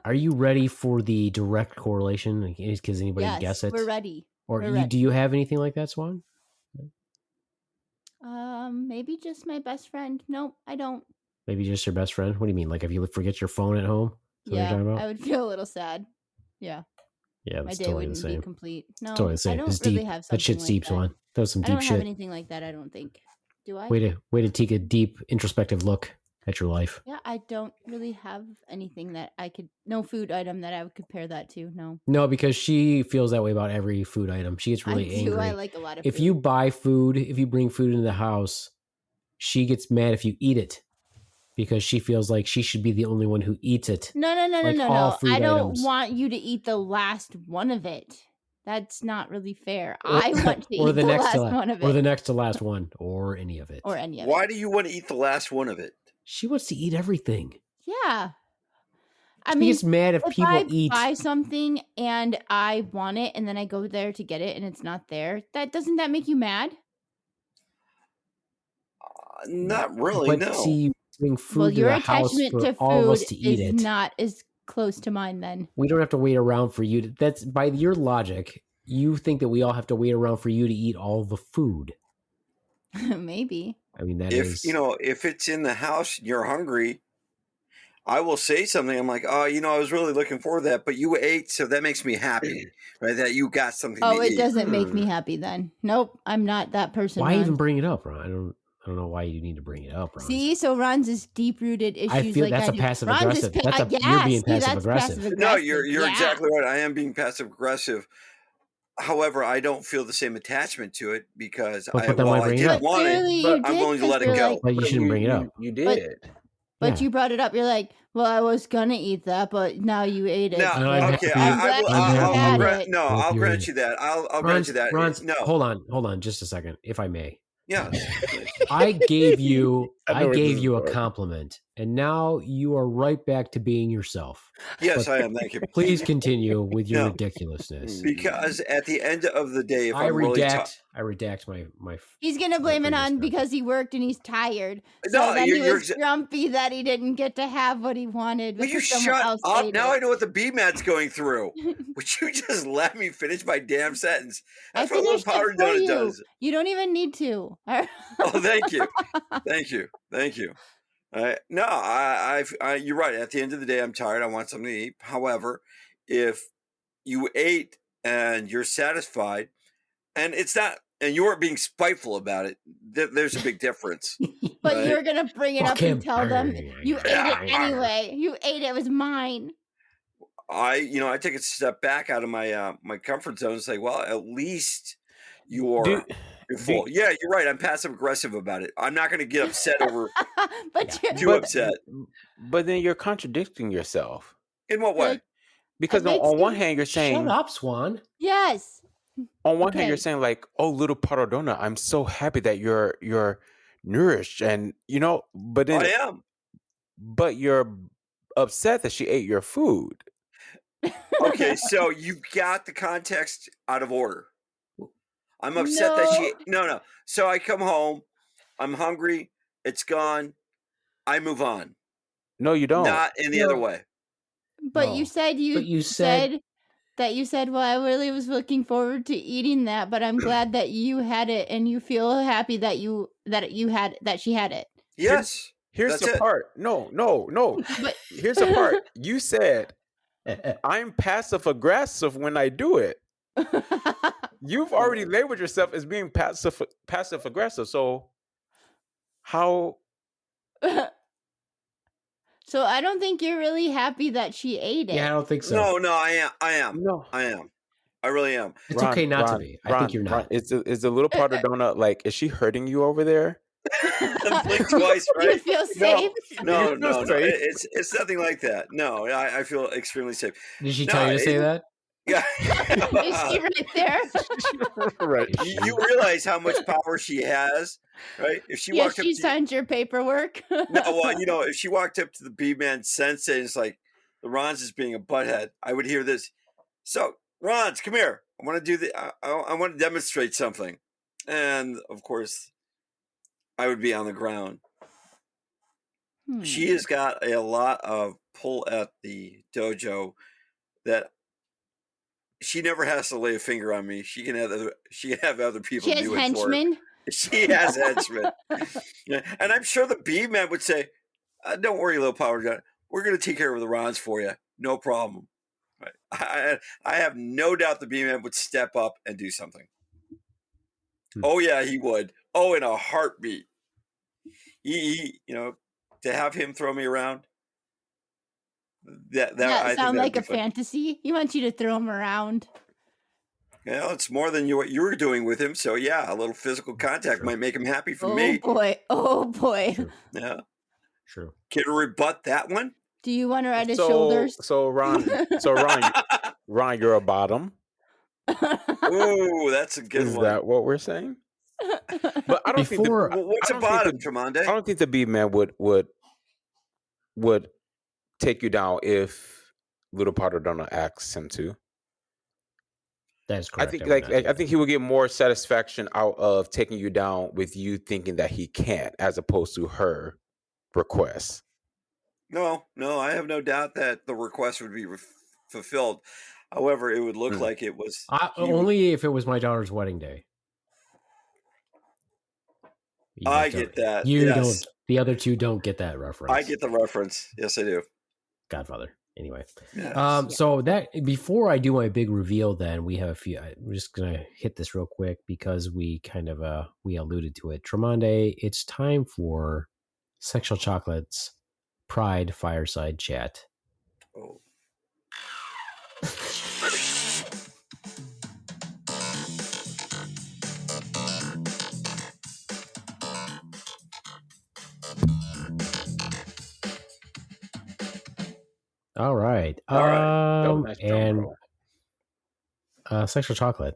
Are you ready for the direct correlation? Because anybody Yes, guess it? we're ready. Or we're ready. do you have anything like that, Swan? Maybe just my best friend. Nope, I don't. Maybe just your best friend. What do you mean? Like if you forget your phone at home? Is that what you're Yeah, talking about? I would feel a little sad. Yeah, Yeah, my that's day totally the wouldn't be same. complete. No, Totally the I same. don't It's really deep. have That something shit's like deep, that. Swan. That was some I deep don't have shit. anything like that. I don't think. Do I? Way to take a deep introspective look at your life. Yeah, I don't really have anything that I could. No food item that I would compare that to. No, No, because she feels that way about every food item. She gets really I do. angry. I like a lot of If food. you buy food, if you bring food into the house, she gets mad if you eat it because she feels like she should be the only one who eats it. No, Like all food I don't items. want you to eat the last one of it. That's not really fair. I want to Or eat the next last one of or the it. next to last one, or any of it. Or any of Why it. do you want to eat the last one of it? She wants to eat everything. Yeah. I She mean, gets mad if people I eat. buy something and I want it and then I go there to get it and it's not there, doesn't that make you mad? Not really, But no. see, you bring food Well, to your the house attachment for to all of us food to eat is it. not as close to mine then. We don't have to wait around for you. That's by your logic. You think that we all have to wait around for you to eat all the food. Maybe. I mean, that If is. if it's in the house and you're hungry, I will say something. I'm like, oh, I was really looking forward to that, but you ate, so that makes me happy, right? That you got something Oh, to it eat. doesn't make me happy then. Nope, I'm not that person. Why Ron. even bring it up, Ron? I don't know why you need to bring it up, Ron. See, so Ron's is deep-rooted issues. I feel like that's I a do. passive Ron's aggressive. is You're being passive aggressive. No, you're exactly right. I am being passive aggressive. However, I don't feel the same attachment to it because But then why I bring it did up? want it, Clearly but you I'm did, willing to 'cause let it you're go. like- But you shouldn't bring it up. You did. But Yeah. you brought it up. You're like, well, I was gonna eat that, but now you ate it. No, so I'm okay, happy- I'm glad I'll you had grant, it. no, Hope I'll you grant ate you that. I'll grant you that. Ron's, No, hold on, just a second, if I may. yeah, I gave you I know where this is a going. compliment, and now you are right back to being yourself. yes, I am. Thank you. Please continue with your No. ridiculousness. Because at the end of the day, if I I'm really redact my. He's gonna blame it previous on comment. because he worked and he's tired. So No, then he you're was grumpy that he didn't get to have what he wanted. Will you because someone shut else up? ate Now it. I know what the Beaveman's going through. Would you just let me finish my damn sentence? I That's what little finished powder it for donut you. does. You don't even need to. Oh, thank you, thank you. No, you're right. At the end of the day, I'm tired. I want something to eat. However, if you ate and you're satisfied, and it's not, and you weren't being spiteful about it, there's a big difference. But Right. you're gonna bring it up Fuck and tell them him. you ate it anyway. You ate it. It was mine. I take a step back out of my my comfort zone and say, well, at least you're full. Yeah, you're right. I'm passive aggressive about it. I'm not going to get upset over But you're too upset. But then you're contradicting yourself. In what way? Like, Because makes on one you- hand, you're saying, Shut up, Swan. yes. on one hand, you're Okay. saying like, oh, little powder donut, I'm so happy that you're nourished, and but then I am. but you're upset that she ate your food. Okay, so you got the context out of order. I'm upset that she no. So I come home, I'm hungry, it's gone, I move on. No, you don't. Not in the other No. way. But No. you said But you said- well, I really was looking forward to eating that, but I'm glad that you had it and you feel happy that she had it. Yes. Here's That's the it. part. No. But Here's the part. You said I'm passive aggressive when I do it. You've already labeled yourself as being passive aggressive. So how? So I don't think you're really happy that she ate it. Yeah, I don't think so. No, I am. No. I am. I really am. It's okay not to be. I think you're not. Is the little powder donut like? Is she hurting you over there? Blink twice, You right? feel safe? No. You feel safe? It's nothing like that. No, I feel extremely safe. Did she No, tell you to say it- that? Yeah. Is she right there? Right. You realize how much power she has, right? If she Yes, walked up she to signed your paperwork. no, well, if she walked up to the Beaveman sensei and it's like the Ronz is being a butthead, I would hear this. So, Ronz, come here. I want to do I want to demonstrate something. And of course, I would be on the ground. She has got a lot of pull at the dojo that she never has to lay a finger on me. She can have other people She has do it for her. henchmen. She has henchmen. Yeah. And I'm sure the Beaveman would say, don't worry, little power gun. We're going to take care of the Ronz for you. No problem. Right. I have no doubt the Beaveman would step up and do something. Oh, yeah, he would. Oh, in a heartbeat. He to have him throw me around. That I sound like a fun. fantasy. He wants you to throw him around. Well, it's more than what you were doing with him. So, yeah, a little physical contact might make him happy for me. Oh, boy. True. Yeah. True. Can you rebut that one? Do you want to ride his shoulders? So Ron, Ron, you're a bottom. Oh, that's a good one. Is that what we're saying? But I don't think what's a bottom, Tromondae? I don't think the Beaveman would take you down if Little Potter don't ask him to. That's correct. I think he would get more satisfaction out of taking you down with you thinking that he can't, as opposed to her request. No, I have no doubt that the request would be fulfilled. However, it would look like it was only if it was my daughter's wedding day. I get that. You don't. The other two don't get that reference. I get the reference. Yes, I do. Godfather. Anyway, yes. So that before I do my big reveal, then we have a few. I'm just gonna hit this real quick because we kind of we alluded to it. Tromondae, it's time for Sexual Chocolate's Pride Fireside Chat. Oh. All right. And Sexual Chocolate.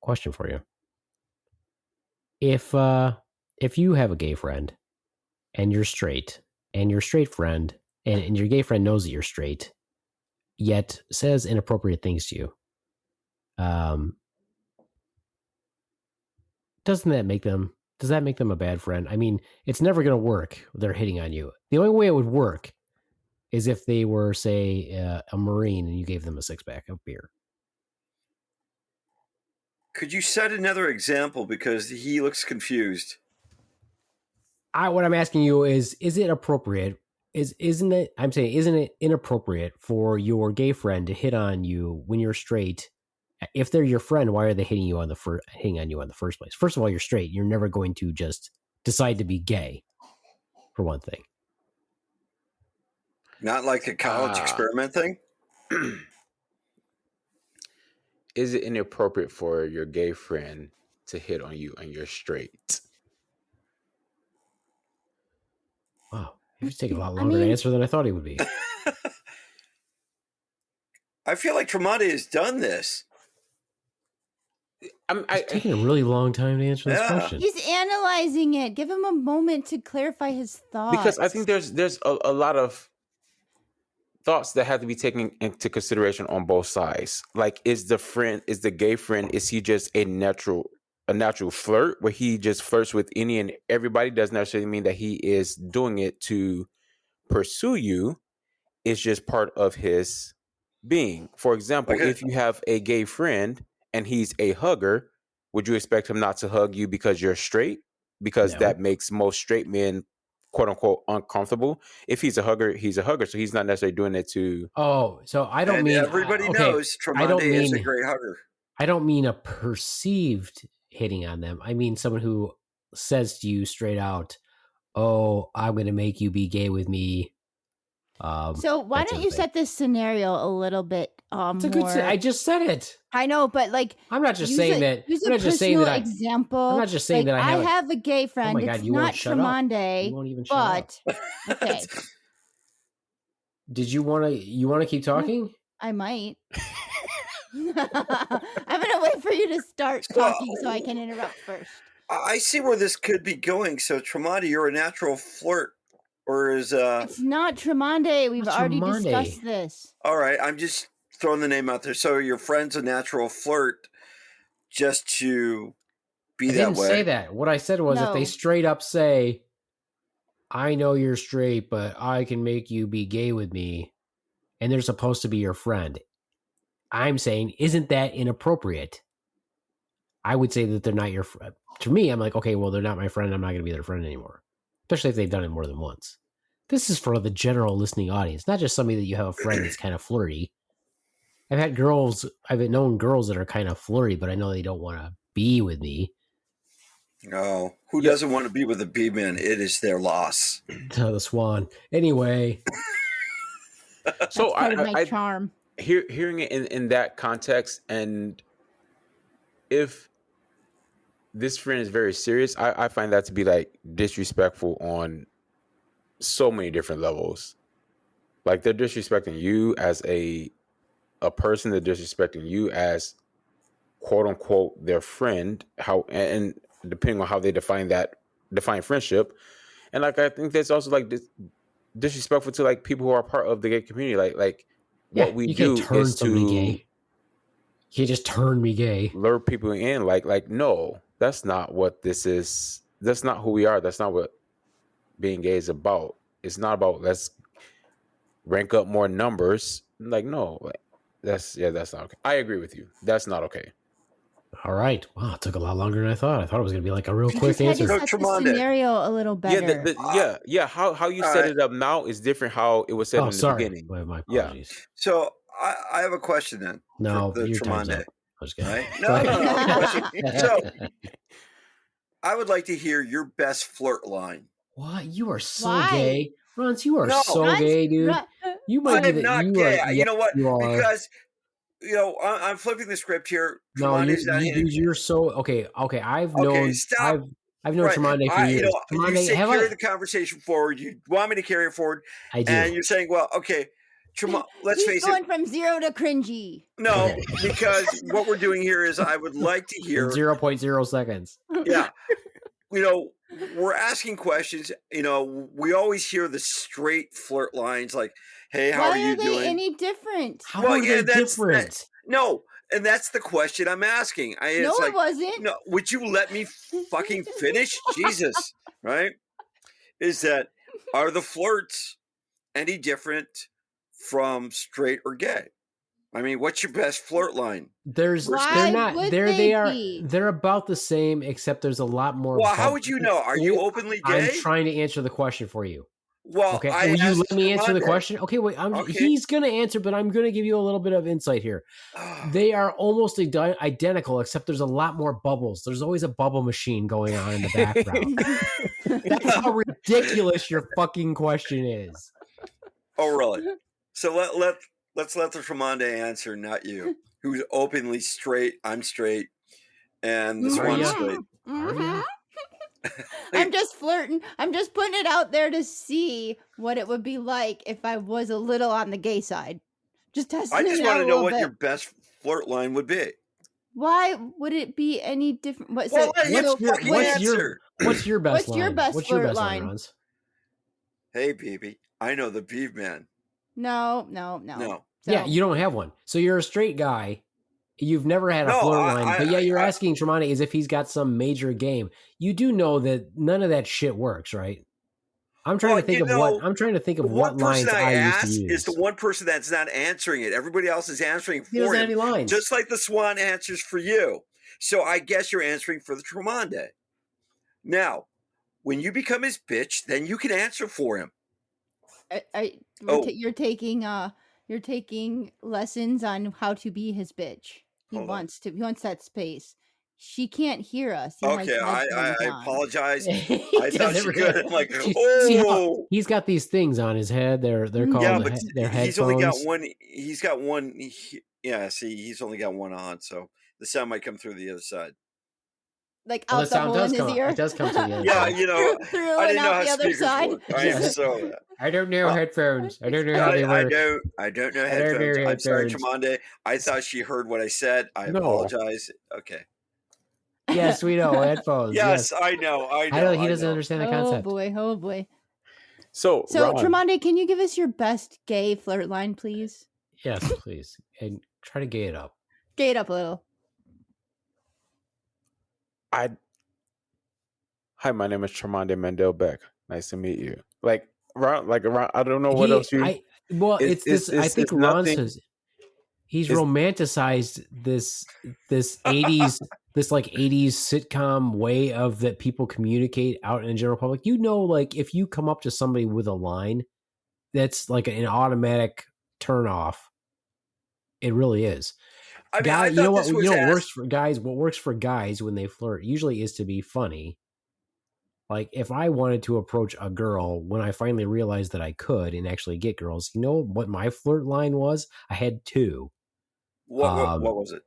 Question for you: If you have a gay friend and you're straight, and your straight friend and your gay friend knows that you're straight, yet says inappropriate things to you, does that make them a bad friend? I mean, it's never going to work. They're hitting on you. The only way it would work is if they were, say, a Marine and you gave them a 6-pack of beer. Could you set another example because he looks confused? What I'm asking you is it appropriate? Isn't it inappropriate for your gay friend to hit on you when you're straight? If they're your friend, why are they hitting on you in the first place? First of all, you're straight. You're never going to just decide to be gay, for one thing. Not like a college experiment thing? Is it inappropriate for your gay friend to hit on you and you're straight? Wow. It was taking a lot longer to answer than I thought he would be. I feel like Tromondae has done this. It's taking a really long time to answer this question. He's analyzing it. Give him a moment to clarify his thoughts. Because I think there's a lot of thoughts that have to be taken into consideration on both sides. Like, is the gay friend, is he just a natural flirt where he just flirts with any and everybody? Doesn't necessarily mean that he is doing it to pursue you. It's just part of his being. For example, if you have a gay friend and he's a hugger, would you expect him not to hug you because you're straight? Because that makes most straight men, quote unquote, uncomfortable. If he's a hugger, he's a hugger. So he's not necessarily doing it to. Oh, so I don't mean everybody knows Tromondae is a great hugger. I don't mean a perceived hitting on them. I mean someone who says to you straight out, "Oh, I'm going to make you be gay with me." So why don't you set this scenario a little bit it's a good I just said it. I know, but like I'm not just saying that. Use I'm a not just saying that. Example. I'm not just saying that I have a gay friend. Oh my God, it's you not won't shut up. Tromondae. You won't even shut up. Okay. Did you want to keep talking? I might. I'm gonna wait for you to start talking so I can interrupt first. I see where this could be going. So Tromondae, you're a natural flirt. Or is it's not Tromondae. We've already discussed this. All right, I'm just throwing the name out there. So your friend's a natural flirt, just to be that way. I didn't say that. What I said was if they straight up say, "I know you're straight, but I can make you be gay with me," and they're supposed to be your friend, I'm saying, isn't that inappropriate? I would say that they're not your friend. To me, I'm like, okay, well, they're not my friend. I'm not going to be their friend anymore, especially if they've done it more than once. This is for the general listening audience, not just somebody that you have a friend that's kind of flirty. I've known girls that are kind of flirty, but I know they don't want to be with me. No, who doesn't want to be with a Beaveman? It is their loss. The swan. Anyway. So That's part of my charm. Hearing it in that context, and if this friend is very serious, I find that to be like disrespectful on so many different levels. Like they're disrespecting you as a person, they're disrespecting you as quote unquote their friend, and depending on how they define friendship. And like I think that's also like disrespectful to like people who are part of the gay community. Like what we do is to gay. You can't just turn me gay. Lure people in. Like no, that's not what this is. That's not who we are. That's not what being gay is about. It's not about let's rank up more numbers. Like no, that's not okay. I agree with you. That's not okay. All right. Wow, it took a lot longer than I thought. I thought it was going to be like a real quick answer. Set the scenario a little better. Yeah. How you set it up now is different. How it was set in the beginning. My apologies. Yeah. So I have a question then. No, for the Tromondae. Right? No. So I would like to hear your best flirt line. What? You are so gay, Ronz. You are gay, dude. You might I be am not gay. You know what? You are. Because I'm flipping the script here. No, you're so okay. I've known Tromondae for years. You say carry the conversation forward. You want me to carry it forward. I do. And you're saying, well, okay, let's face it. He's going from 0 to cringy. No, because what we're doing here is I would like to hear 0.0 seconds. Yeah. We're asking questions. We always hear the straight flirt lines like, hey, how are you doing? Why are they any different? How are they different? No, and that's the question I'm asking. It wasn't. No, would you let me fucking finish? Jesus, right? Are the flirts any different from straight or gay? I mean, what's your best flirt line? They're about the same, except there's a lot more. Well, how would you know? Are you openly gay? I'm trying to answer the question for you. Well, okay. Will you let me answer the question? Okay, wait. He's going to answer, but I'm going to give you a little bit of insight here. They are almost identical, except there's a lot more bubbles. There's always a bubble machine going on in the background. That's how ridiculous your fucking question is. Oh, really? So let's let the Tromondae answer, not you. Who's openly straight? I'm straight, and this one's straight. Mm-hmm. I'm just flirting. I'm just putting it out there to see what it would be like if I was a little on the gay side. Just testing. I just want to know what your best flirt line would be. Why would it be any different? What's your best flirt line, Ronz? Hey, baby, I know the Beaveman. No. Yeah, you don't have one. So you're a straight guy. You've never had a flirt line, but you're asking Tromondae as if he's got some major game. You do know that none of that shit works, right? I'm trying to think of what lines I used to use. Is the one person that's not answering it. Everybody else is answering for him. He doesn't have any lines. Just like the swan answers for you. So I guess you're answering for the Tromondae. Now, when you become his bitch, then you can answer for him. You're taking lessons on how to be his bitch. He wants that space. She can't hear us. Okay, I apologize. I thought she could. I'm like, he's got these things on his head. They're called they're headphones. He's only got one. He's got one. He's only got one on, so the sound might come through the other side. Like out the hole in his ear. It does come to the other side. Yeah, through I and didn't know out how the other side. I am so. I don't know headphones. I don't know how they work. I don't know headphones. I'm sorry, Tromondae. I thought she heard what I said. I apologize. Okay. Yes, we know headphones. Yes, I know. He doesn't understand the concept. Oh boy. So Tromondae, can you give us your best gay flirt line, please? Yes, please, and try to gay it up. Gay it up a little. Hi, my name is Tromondae Mandel Beck. Nice to meet you. Like around, I don't know what else you. I think Ronz has. He's romanticized this 80s this like 80s sitcom way of that people communicate out in the general public. You know, like if you come up to somebody with a line, that's like an automatic turn off. It really is. I mean, Guy, I you know thought what? this You was know what asked. works for guys? What works for guys when they flirt usually is to be funny. Like if I wanted to approach a girl when I finally realized that I could and actually get girls, you know what my flirt line was? I had two. What was it?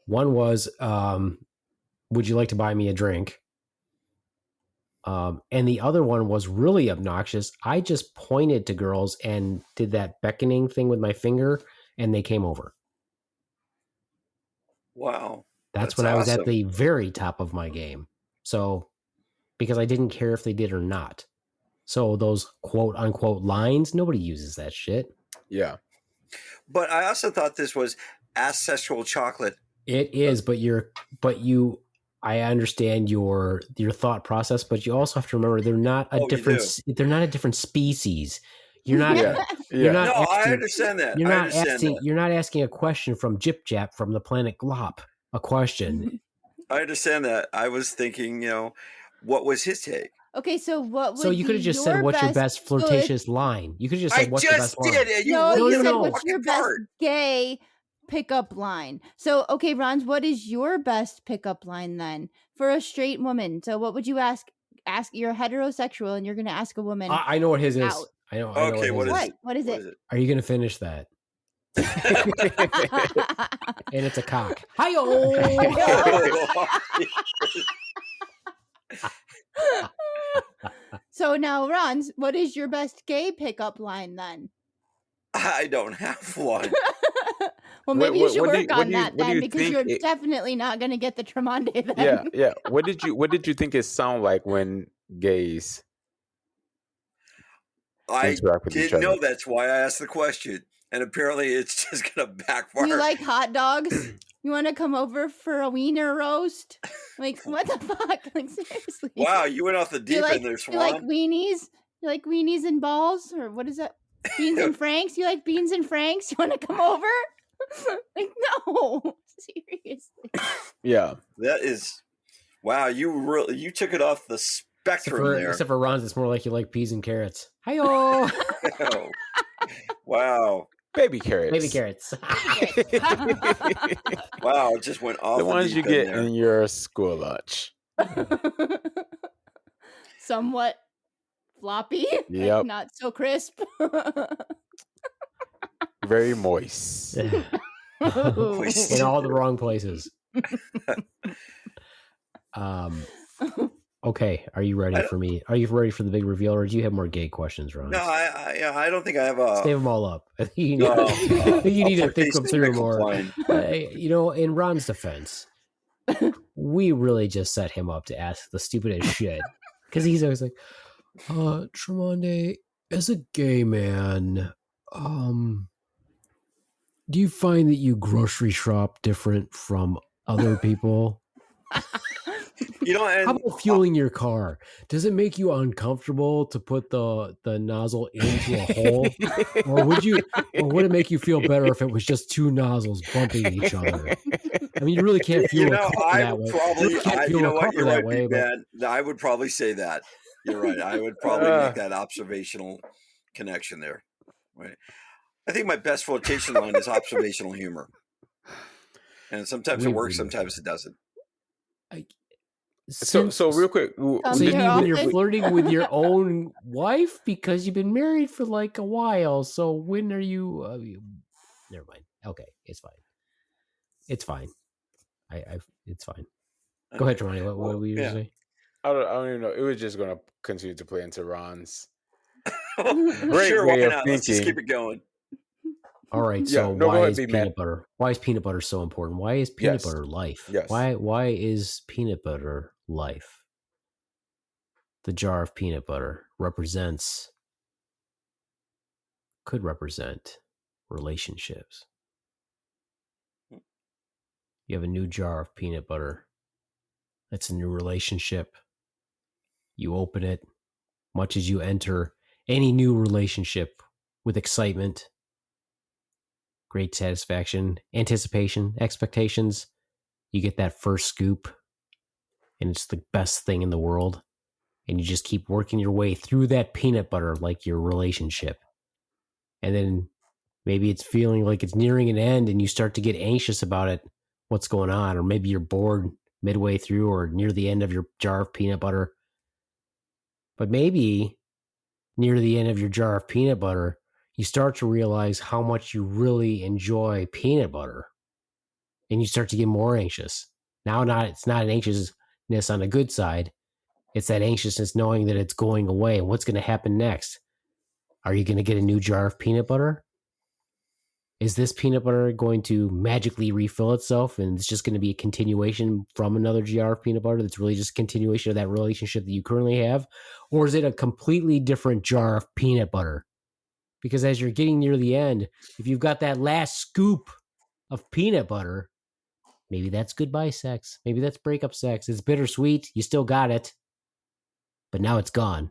One was, would you like to buy me a drink? And the other one was really obnoxious. I just pointed to girls and did that beckoning thing with my finger, and they came over. Wow. That's when I was at awesome. the very top of my game. So, because I didn't care if they did or not. So those quote unquote lines, nobody uses that shit. Yeah. But I also thought this was asexual chocolate. It is, I understand your thought process, but you also have to remember they're not a different species. You're not you're not No, I asking, understand that. you're not asking a question from Jip Jap from the planet Glop. A question. I understand that. I was thinking, what was his take? Okay, so what would So you could have just said, "What's your best flirtatious line?" You could have just said, "What's your best line?" You no, you said, no. "What's your best gay pickup line?" So, okay, Ronz, what is your best pickup line then for a straight woman? So, what would you ask? You're heterosexual, and you're going to ask a woman. I know what his is. out. I know. Okay, what is it? What is it? Are you going to finish that? And it's a cock. Hi-yo! So now, Ronz, what is your best gay pickup line then? I don't have one. Well, maybe you should work on that then, because you're definitely not going to get the Tromondae then. Yeah. What did you think it sound like when gays? I didn't know. That's why I asked the question, and apparently it's just going to backfire. You like hot dogs? You want to come over for a wiener roast? Like, what the fuck? Like, seriously. Wow, you went off the deep end there, Swan. You like weenies? You like weenies and balls? Or what is that? Beans and Franks? You like beans and Franks? You want to come over? Like, no. Seriously. Yeah. That is... Wow, you took it off the spectrum there. Except for Ronz, it's more like you like peas and carrots. Hi-yo! Wow. Baby carrots. Baby carrots. Wow, it just went off. The ones you get in your school lunch. Somewhat floppy. Yep. Like not so crisp. Very moist. In all the wrong places. Okay, are you ready for me? Are you ready for the big reveal, or do you have more gay questions, Ron? No, I don't think I have a... Save them all up. You need to think them through more. In Ron's defense, we really just set him up to ask the stupidest shit. Because he's always like, Tromondae, as a gay man, do you find that you grocery shop different from other people? How about fueling your car? Does it make you uncomfortable to put the nozzle into a hole, or would it make you feel better if it was just two nozzles bumping each other? I mean, you really can't fuel a car that way. I would probably say that. You're right. I would probably make that observational connection there. Right. I think my best flotation line is observational humor, and sometimes it works, sometimes it doesn't. So real quick, when you're flirting with your own wife because you've been married for like a while, so when are you? Never mind. Okay, it's fine. It's fine. It's fine. Go ahead, Tromondae. What were you going to say? I don't even know. It was just going to continue to play into Ron's great way of thinking. Let's just keep it going. All right. So why is peanut butter? Why is peanut butter so important? Why is peanut butter life? Yes. Why is peanut butter life? The jar of peanut butter could represent relationships. You have a new jar of peanut butter. That's a new relationship. You open it, much as you enter any new relationship with excitement, great satisfaction, anticipation, expectations. you get that first scoop and it's the best thing in the world. And you just keep working your way through that peanut butter like your relationship. And then maybe it's feeling like it's nearing an end and you start to get anxious about it, what's going on. Or maybe you're bored midway through or near the end of your jar of peanut butter. But maybe near the end of your jar of peanut butter, you start to realize how much you really enjoy peanut butter. And you start to get more anxious. Now, it's not an anxiousness on the good side. It's that anxiousness knowing that it's going away. And what's going to happen next? Are you going to get a new jar of peanut butter? Is this peanut butter going to magically refill itself and it's just going to be a continuation from another jar of peanut butter that's really just a continuation of that relationship that you currently have? Or is it a completely different jar of peanut butter? Because as you're getting near the end, if you've got that last scoop of peanut butter, maybe that's goodbye sex. Maybe that's breakup sex. It's bittersweet. You still got it. But now it's gone.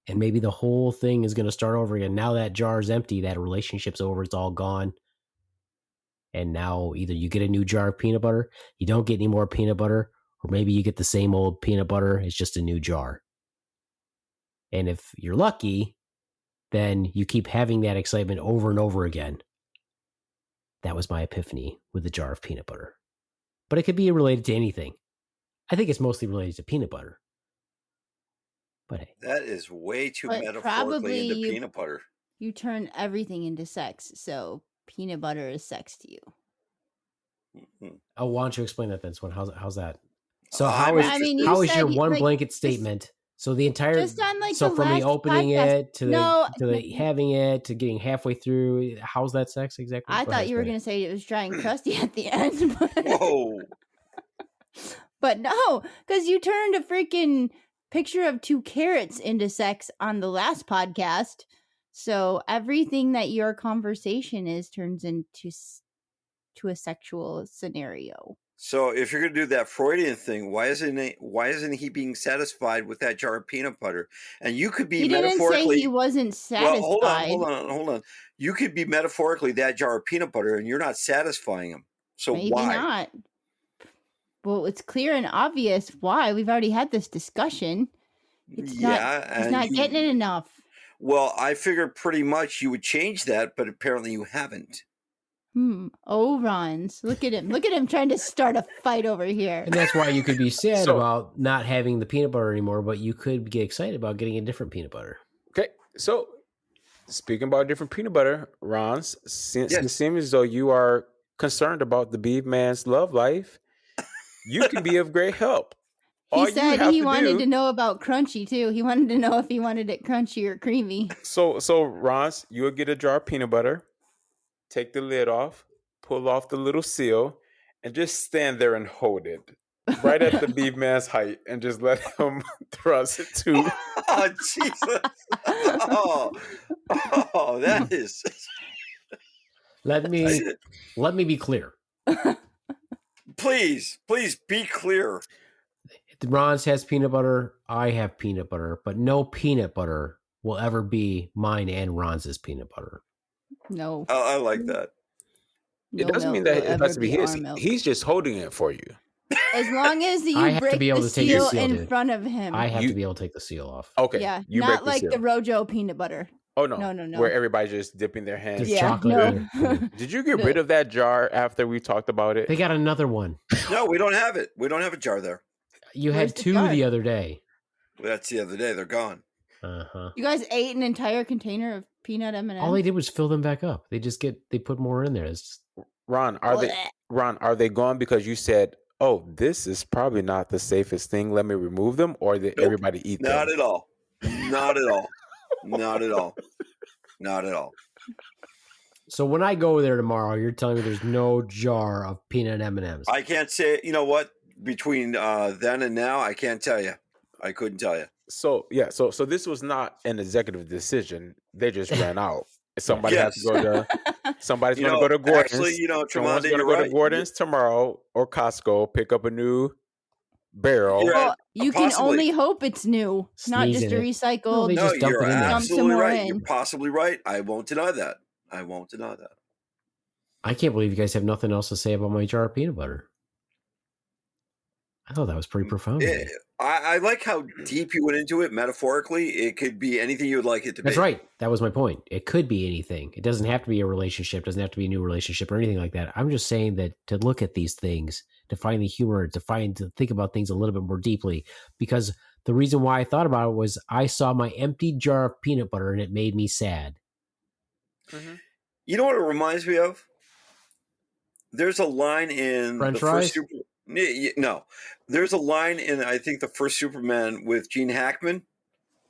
And maybe the whole thing is going to start over again. Now that jar is empty. That relationship's over. It's all gone. And now either you get a new jar of peanut butter, you don't get any more peanut butter, or maybe you get the same old peanut butter. It's just a new jar. And if you're lucky, then you keep having that excitement over and over again. That was my epiphany with the jar of peanut butter. But it could be related to anything. I think it's mostly related to peanut butter. But hey. That is way too But metaphorically probably into you- peanut butter. You turn everything into sex, so peanut butter is sex to you. Mhm. Oh, why don't you explain that then, Swan? How's that? So I'm how is I mean, you how is said your you- one like, blanket statement? So the entire Just on like so the from the last opening podcast. it to the No, to the having it to getting halfway through, how's that sex exactly? I Go thought ahead, you were explain going to say it was dry and crusty at the end. But, Whoa. but no, because you turned a freaking picture of 2 carrots into sex on the last podcast. So everything that your conversation is turns into to a sexual scenario. So if you're going to do that Freudian thing, why isn't he being satisfied with that jar of peanut butter? And you could be He didn't say metaphorically. he wasn't Well, satisfied. hold on. You could be metaphorically that jar of peanut butter, and you're not satisfying him. So Maybe why? not. Well, it's clear and obvious why. We've already had this discussion. It's Yeah, not. He's and not getting it enough. Well, I figured pretty much you would change that, but apparently you haven't. Oh, Ronz. Look at him. Look at him trying to start a fight over here. And that's why you could be sad So- about not having the peanut butter anymore, but you could get excited about getting a different peanut butter. Okay, so speaking about different peanut butter, Ronz, since Yes. it seems as though you are concerned about the Beaveman's love life, you can be of great help. All He you said have he to wanted do- to know about crunchy too. He wanted to know if he wanted it crunchy or creamy. So Ronz, you'll get a jar of peanut butter, take the lid off, pull off the little seal, and just stand there and hold it right at the Beaveman's height, and just let him thrust it to. Oh, Jesus. Oh, that is. Let me be clear. Please be clear. Ron's has peanut butter. I have peanut butter, but no peanut butter will ever be mine and Ron's peanut butter. No. I like that. It no doesn't mean milk that will it has to ever be his. our milk. He's just holding it for you. As long as you I have to break be able the to take the seal seal, in dude. front of him. I have You- to be able to take the seal off. Okay. Yeah, You not break like seal. the Rojo peanut butter. Oh no. No. Where everybody's just dipping their hands. There's Yeah, chocolate no. in it. Did you get No. rid of that jar after we talked about it? They got another one. No, we don't have it. We don't have a jar there. You Where's had the 2 jar? the other day. That's the other day. They're gone. Uh-huh. You guys ate an entire container of peanut M&Ms. All they did was fill them back up. They put more in there. It's just, Ron, are they gone because you said, "Oh, this is probably not the safest thing. Let me remove them," or did Nope. everybody eat them? Not at all. Not at all. Not at all. Not at all. so when I go there tomorrow, you're telling me there's no jar of peanut M&Ms. I can't say. You know what? Between then and now, I can't tell you. I couldn't tell you. So yeah, so this was not an executive decision. They just ran out. Somebody has to Yes. go to. Somebody's You going to know, go to Gordon's. actually, Someone's Tromondae, going to you're go right. to Gordon's tomorrow or Costco, pick up a new barrel. You're right. Well, you can Possibly. only hope it's new, not Sneeze just in a it. recycled. No, they No, just dump you're it in there. Dump some absolutely more right. in. You're possibly right. I won't deny that. I won't deny that. I can't believe you guys have nothing else to say about my jar of peanut butter. I thought that was pretty profound. I like how deep you went into it metaphorically. It could be anything you would like it to be. That's right. That was my point. It could be anything. It doesn't have to be a relationship. Doesn't have to be a new relationship or anything like that. I'm just saying that to look at these things, to find the humor, to think about things a little bit more deeply, because the reason why I thought about it was I saw my empty jar of peanut butter and it made me sad. Mm-hmm. You know what it reminds me of? There's a line in French fries? No, there's a line in I think the first Superman with Gene Hackman,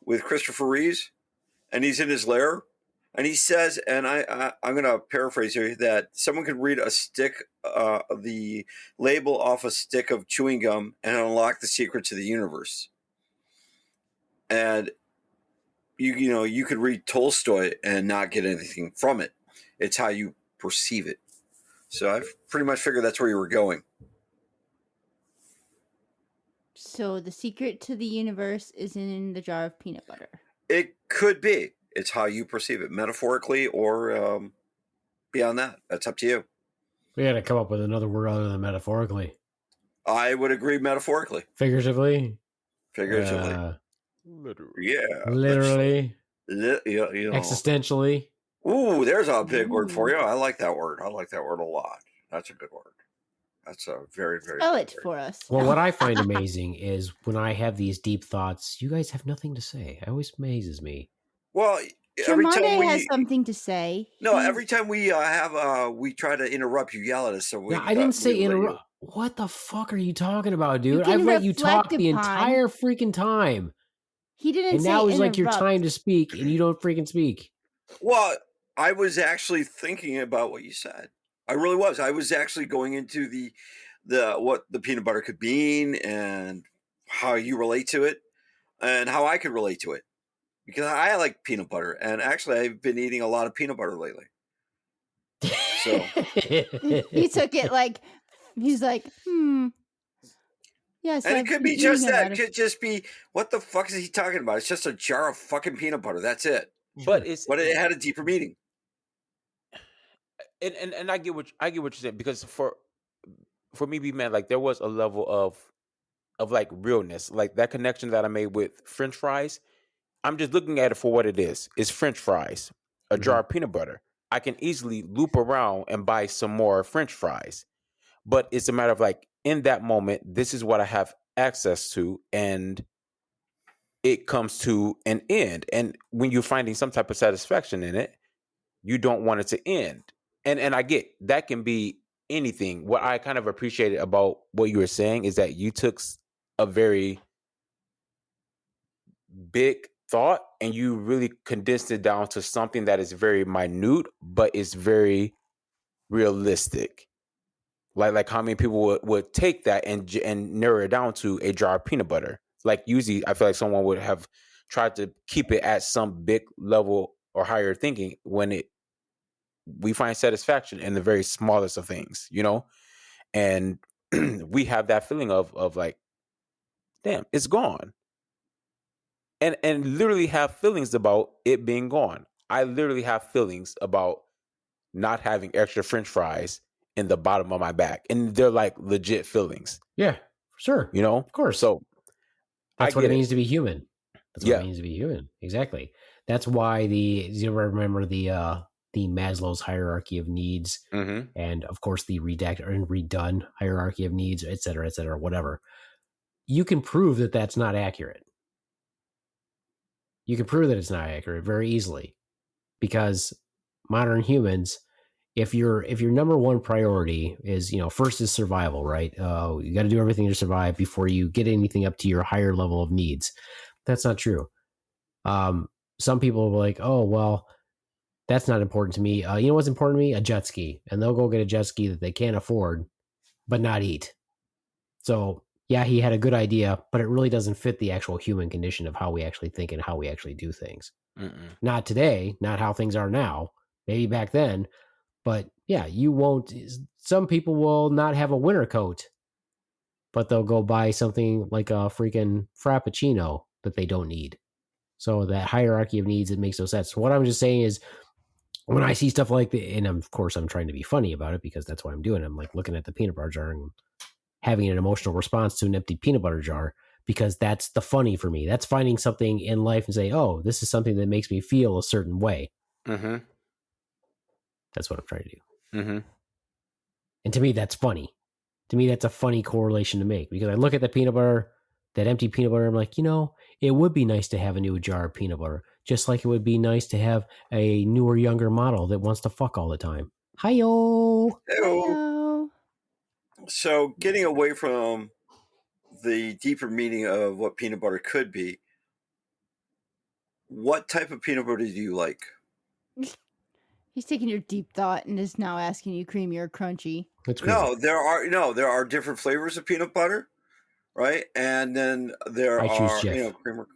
with Christopher Reeves, and he's in his lair, and he says, and I'm going to paraphrase here, that someone could read a stick, the label off a stick of chewing gum, and unlock the secret to the universe. And you could read Tolstoy and not get anything from it. It's how you perceive it. So I pretty much figured that's where you were going. So the secret to the universe is in the jar of peanut butter. It could be. It's how you perceive it, metaphorically or beyond that. That's up to you. We got to come up with another word other than metaphorically. I would agree metaphorically. Figuratively? Literally. Yeah. Literally? You know. Existentially? Ooh, there's a big word for you. I like that word. I like that word a lot. That's a good word. That's a very, very Spell good it word. for us. Well, what I find amazing is when I have these deep thoughts, you guys have nothing to say. It always amazes me. Well, every time Tromondae we has something to say. every time we we try to interrupt, you yell at us. So I didn't say interrupt. What the fuck are you talking about, dude? I've let you talk the entire freaking time. He didn't. And say now is like your interrupt. time to speak, and you don't freaking speak. Well, I was actually thinking about what you said. I really was. I was actually going into the what the peanut butter could mean and how you relate to it and how I could relate to it. Because I like peanut butter, and actually I've been eating a lot of peanut butter lately. So He took it like he's like, Yes, and I've it could been be just eating a that. lot It of- could just be, what the fuck is he talking about? It's just a jar of fucking peanut butter. That's it. But But it had a deeper meaning. And I get what you're saying, because for me, Beaveman, like there was a level of like realness, like that connection that I made with French fries. I'm just looking at it for what it is. It's French fries, a jar of peanut butter. I can easily loop around and buy some more French fries, but it's a matter of like in that moment, this is what I have access to, and it comes to an end. And when you're finding some type of satisfaction in it, you don't want it to end. And I get that can be anything. What I kind of appreciated about what you were saying is that you took a very big thought and you really condensed it down to something that is very minute, but is very realistic. Like how many people would take that and narrow it down to a jar of peanut butter. Like usually I feel like someone would have tried to keep it at some big level or higher thinking when we find satisfaction in the very smallest of things, and we have that feeling of like, damn, it's gone. And literally have feelings about it being gone. I literally have feelings about not having extra French fries in the bottom of my back, and they're like legit feelings. Yeah, for sure. Of course. So that's what it means to be human. That's what Yeah. it means to be human. Exactly. That's why you remember the Maslow's hierarchy of needs, and of course the redacted and redone hierarchy of needs, et cetera, whatever. You can prove that that's not accurate. You can prove that it's not accurate very easily, because modern humans, if your number one priority is, first is survival, right? You got to do everything to survive before you get anything up to your higher level of needs. That's not true. Some people will be like, oh, well, that's not important to me. You know what's important to me? A jet ski. And they'll go get a jet ski that they can't afford, but not eat. So yeah, he had a good idea, but it really doesn't fit the actual human condition of how we actually think and how we actually do things. Not today, not how things are now, maybe back then. But yeah, you won't. Some people will not have a winter coat, but they'll go buy something like a freaking Frappuccino that they don't need. So that hierarchy of needs, it makes no sense. What I'm just saying is, when I see stuff like that, and of course I'm trying to be funny about it because that's what I'm doing. I'm like looking at the peanut butter jar and having an emotional response to an empty peanut butter jar, because that's the funny for me. That's finding something in life and say, oh, this is something that makes me feel a certain way. Mm-hmm. That's what I'm trying to do. Mm-hmm. And to me, that's funny. To me, that's a funny correlation to make, because I look at the peanut butter, that empty peanut butter, I'm like, it would be nice to have a new jar of peanut butter, just like it would be nice to have a newer, younger model that wants to fuck all the time. Hi-yo! Ew. So getting away from the deeper meaning of what peanut butter could be, what type of peanut butter do you like? He's taking your deep thought and is now asking you creamy or crunchy. That's crazy. No, there are different flavors of peanut butter, right? And then there I choose are Jif. creamer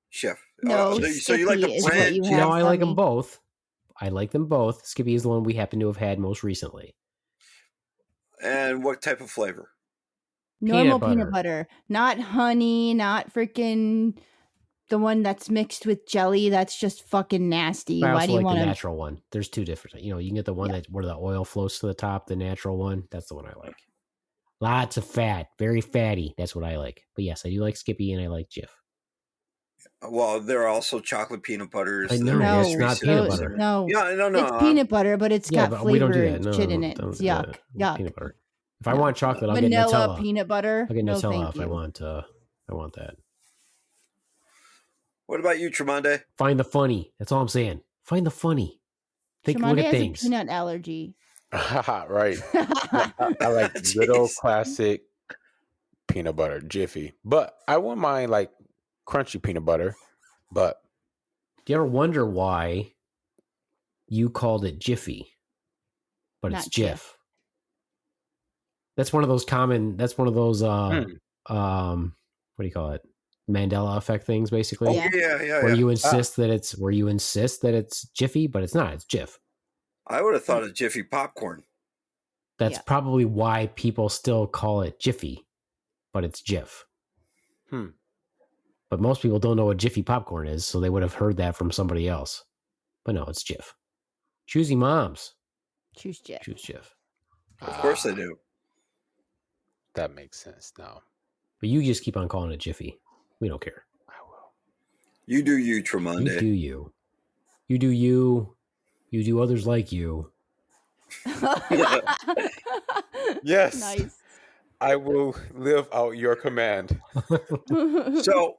Chef. No, So you like the Skippy is what brand? you Jif? have. No, I like for them me. both. I like them both. Skippy is the one we happen to have had most recently. And what type of flavor? Normal Peanut peanut butter. Not honey, not freaking the one that's mixed with jelly. That's just fucking nasty. I Why also do you like want the to? natural one. There's two different. You can get the one that where the oil flows to the top, the natural one. That's the one I like. Lots of fat, very fatty. That's what I like. But yes, I do like Skippy and I like Jif. Well, there are also chocolate peanut butters. I that know, are it's very not peanut similar. butter. No, Yeah, no. it's peanut butter, but it's Yeah, got but we don't do flavor that. and No, shit in no, it. don't It's do that. yuck. Yuck. Peanut butter. If I want chocolate, I'll Vanilla get Nutella. peanut butter. I'll get No, Nutella thank if I you. want. I want that. What about you, Tromondae? Find the funny. That's all I'm saying. Find the funny. Look Tremonti at has things. a peanut allergy. Right. I like good old Jeez. classic peanut butter, Jiffy. But I wouldn't mind like crunchy peanut butter. But Do you ever wonder why you called it Jiffy, but it's Not Jif? Jif. That's one of those common. That's one of those. What do you call it? Mandela effect things, basically. Yeah. Yeah. Where you insist that it's Jiffy, but it's not. It's Jif. I would have thought of Jiffy popcorn. That's Yeah. probably why people still call it Jiffy, but it's Jif. But most people don't know what Jiffy popcorn is, so they would have heard that from somebody else. But no, it's Jif. Choosy moms. Choose Jif. Choose Jif. Of course they do. that makes sense now. But you just keep on calling it Jiffy. We don't care. I will. You do you, You Tromondae. do you. You do you. You do others like you. Yes. Nice. I will live out your command. So,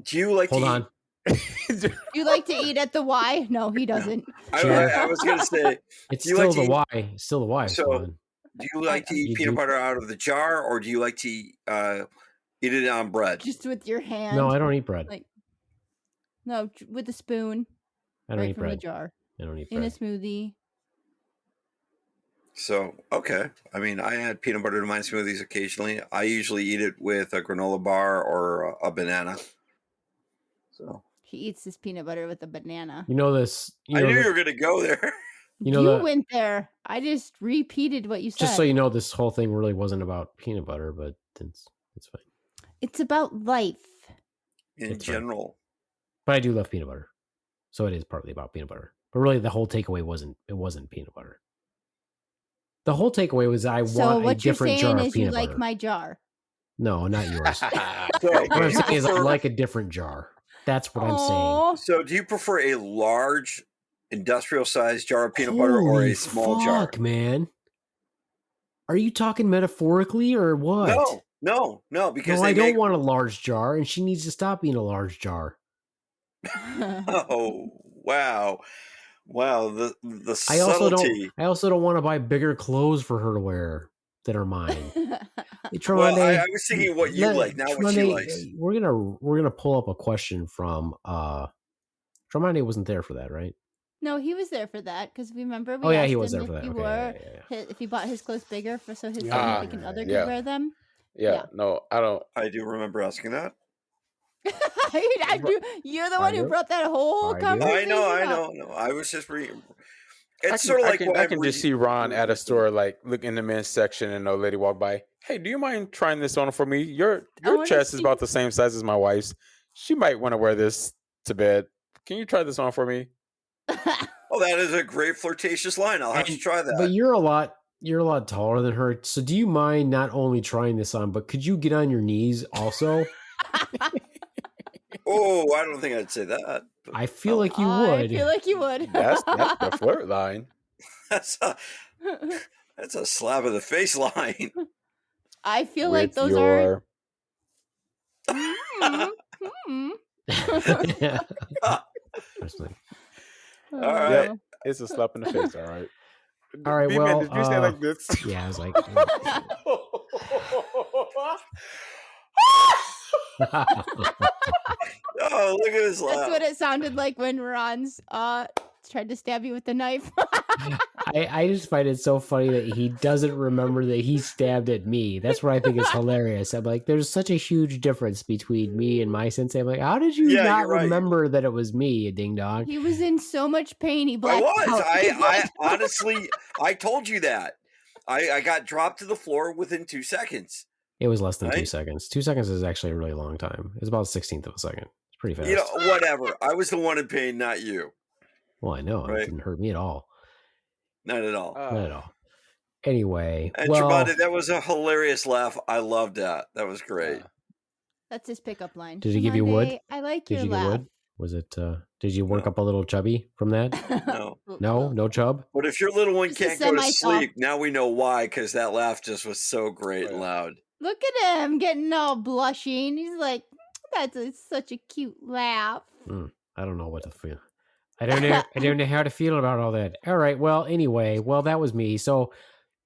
do you like Hold to on. eat? You like to eat at the Y? No, he doesn't. I was going to say, It's Do you still like to the eat- Y. It's still the Y. So- Swan. do you like to eat You peanut do- butter out of the jar, or do you like to eat it on bread? Just with your hand. No, I don't eat bread. Like, no, with a spoon. I don't right eat from the bread. jar. I don't eat In a bread. smoothie. So, okay. I mean, I add peanut butter to my smoothies occasionally. I usually eat it with a granola bar or a banana. So, He eats his peanut butter with a banana. You know this. I knew you were going to go there. You know went there. I just repeated what you said. Just so you know, this whole thing really wasn't about peanut butter, but it's fine. It's about life. In It's fine. general. But I do love peanut butter, so it is partly about peanut butter. But really, the whole takeaway wasn't peanut butter. The whole takeaway was I So want a what you're different saying jar of is you peanut like butter. my jar. No, not yours. So, What I'm do you saying is I prefer- like a different jar. That's what I'm saying. Aw. So, do you prefer a large industrial-sized jar of peanut butter or Holy a small jar? fuck, man. Are you talking metaphorically or what? No, because No, they I don't make. want a large jar, and she needs to stop being a large jar. Oh, wow, the I also subtlety. don't want to buy bigger clothes for her to wear that are mine. Hey, Well, Tromondae, I was thinking what you like, not what she Tromondae, likes. We're gonna pull up a question from Tromondae wasn't there for that, right? No, he was there for that because remember we Oh yeah, asked he was him there for if that. he Okay, wore yeah. if he bought his clothes bigger so his Ah, significant other could yeah. wear them. Yeah, no, I don't. I do remember asking that. I do. You're the one who do. brought that whole I do. conversation. I up. know. I was just reading. I It's can, sort of I like can, what I I'm can just see reading- Ron at a store, like look in the men's section, and a lady walk by. Hey, do you mind trying this on for me? Your wanna chest is see- about the same size as my wife's. She might want to wear this to bed. Can you try this on for me? Oh, that is a great flirtatious line. I'll have to try that. But you're a lot You're a lot taller than her. So do you mind not only trying this on, but could you get on your knees also? Oh, I don't think I'd say that. But I feel like you would. I feel like you would. That's the flirt line. that's a slap of the face line. I feel like With those your... are. Interesting. All right. It's a slap in the face, all right. All right, Beaveman, well, did you say like this? Yeah, I was like, Oh, look at his laugh. That's what it sounded like when Ronz tried to stab you with the knife. I just find it so funny that he doesn't remember that he stabbed at me. That's what I think is hilarious. I'm like, there's such a huge difference between me and my sensei. I'm like, how did you not you're right. remember that it was me, you ding dong? He was in so much pain. He I blacked was. out. I honestly, I told you that. I got dropped to the floor within 2 seconds. It was less than 2 Right? seconds. 2 seconds is actually a really long time. It's about a 16th of a second. It's pretty fast. You know, whatever. I was the one in pain, not you. Well, I know. Right. It didn't hurt me at all. Not at all. Not at all. Anyway, And well, Tromondae, that was a hilarious laugh. I loved that. That was great. That's his pickup line. Did he give you wood? Tromondae, I like did your you get laugh. wood? Was it, did you work No. up a little chubby from that? No. No chub? But if your little one Just a can't go to semi-soft. sleep, now we know why, because that laugh just was so great and loud. Look at him getting all blushing. He's like, such a cute laugh. I don't know what to feel. I don't know how to feel about all that. All right. Well, anyway, that was me. So,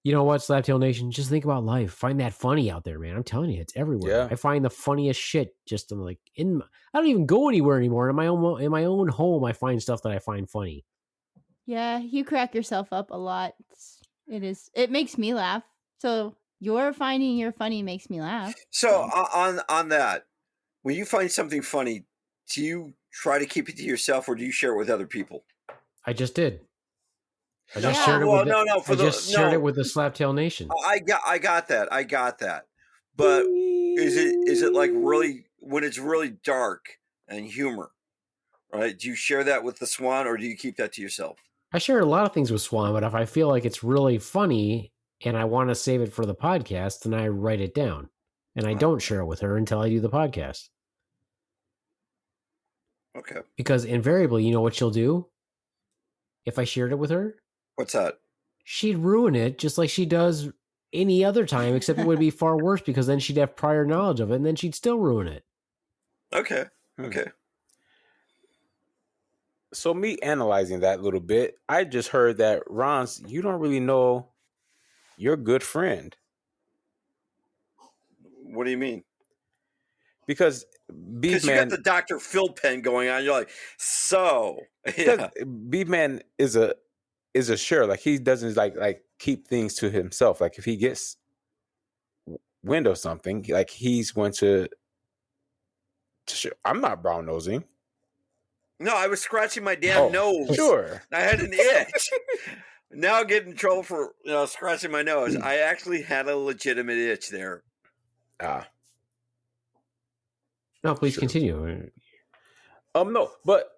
you know what, Slaptail Nation? Just think about life. Find that funny out there, man. I'm telling you, it's everywhere. Yeah. I find the funniest shit. Just I'm like I don't even go anywhere anymore. In my own home, I find stuff that I find funny. Yeah, you crack yourself up a lot. It makes me laugh. So you're finding you're funny makes me laugh. So on that, when you find something funny, do you try to keep it to yourself or do you share it with other people? I just did. I just Yeah. shared it Well, with the, no, for I the- just shared no. it with the Slaptail Nation. I got that. But is it like really when it's really dark and humor, right? Do you share that with the Swan or do you keep that to yourself? I share a lot of things with Swan, but if I feel like it's really funny and I want to save it for the podcast, then I write it down. And I don't share it with her until I do the podcast. Okay. Because invariably, you know what she'll do? If I shared it with her, What's that? she'd ruin it just like she does any other time, except it would be far worse because then she'd have prior knowledge of it and then she'd still ruin it. Okay. Hmm. Okay. So me analyzing that a little bit, I just heard that, Ronz, you don't really know your good friend. What do you mean? Because Because you got Beaveman, the Dr. Phil pen going on. You're like, so yeah. Beaveman is a sure, like he doesn't like keep things to himself. Like if he gets wind of something, like he's going to share. I'm not brown nosing. No, I was scratching my damn nose. Sure. I had an itch. Now I get in trouble for scratching my nose. I actually had a legitimate itch there. No, please Sure. continue. No, but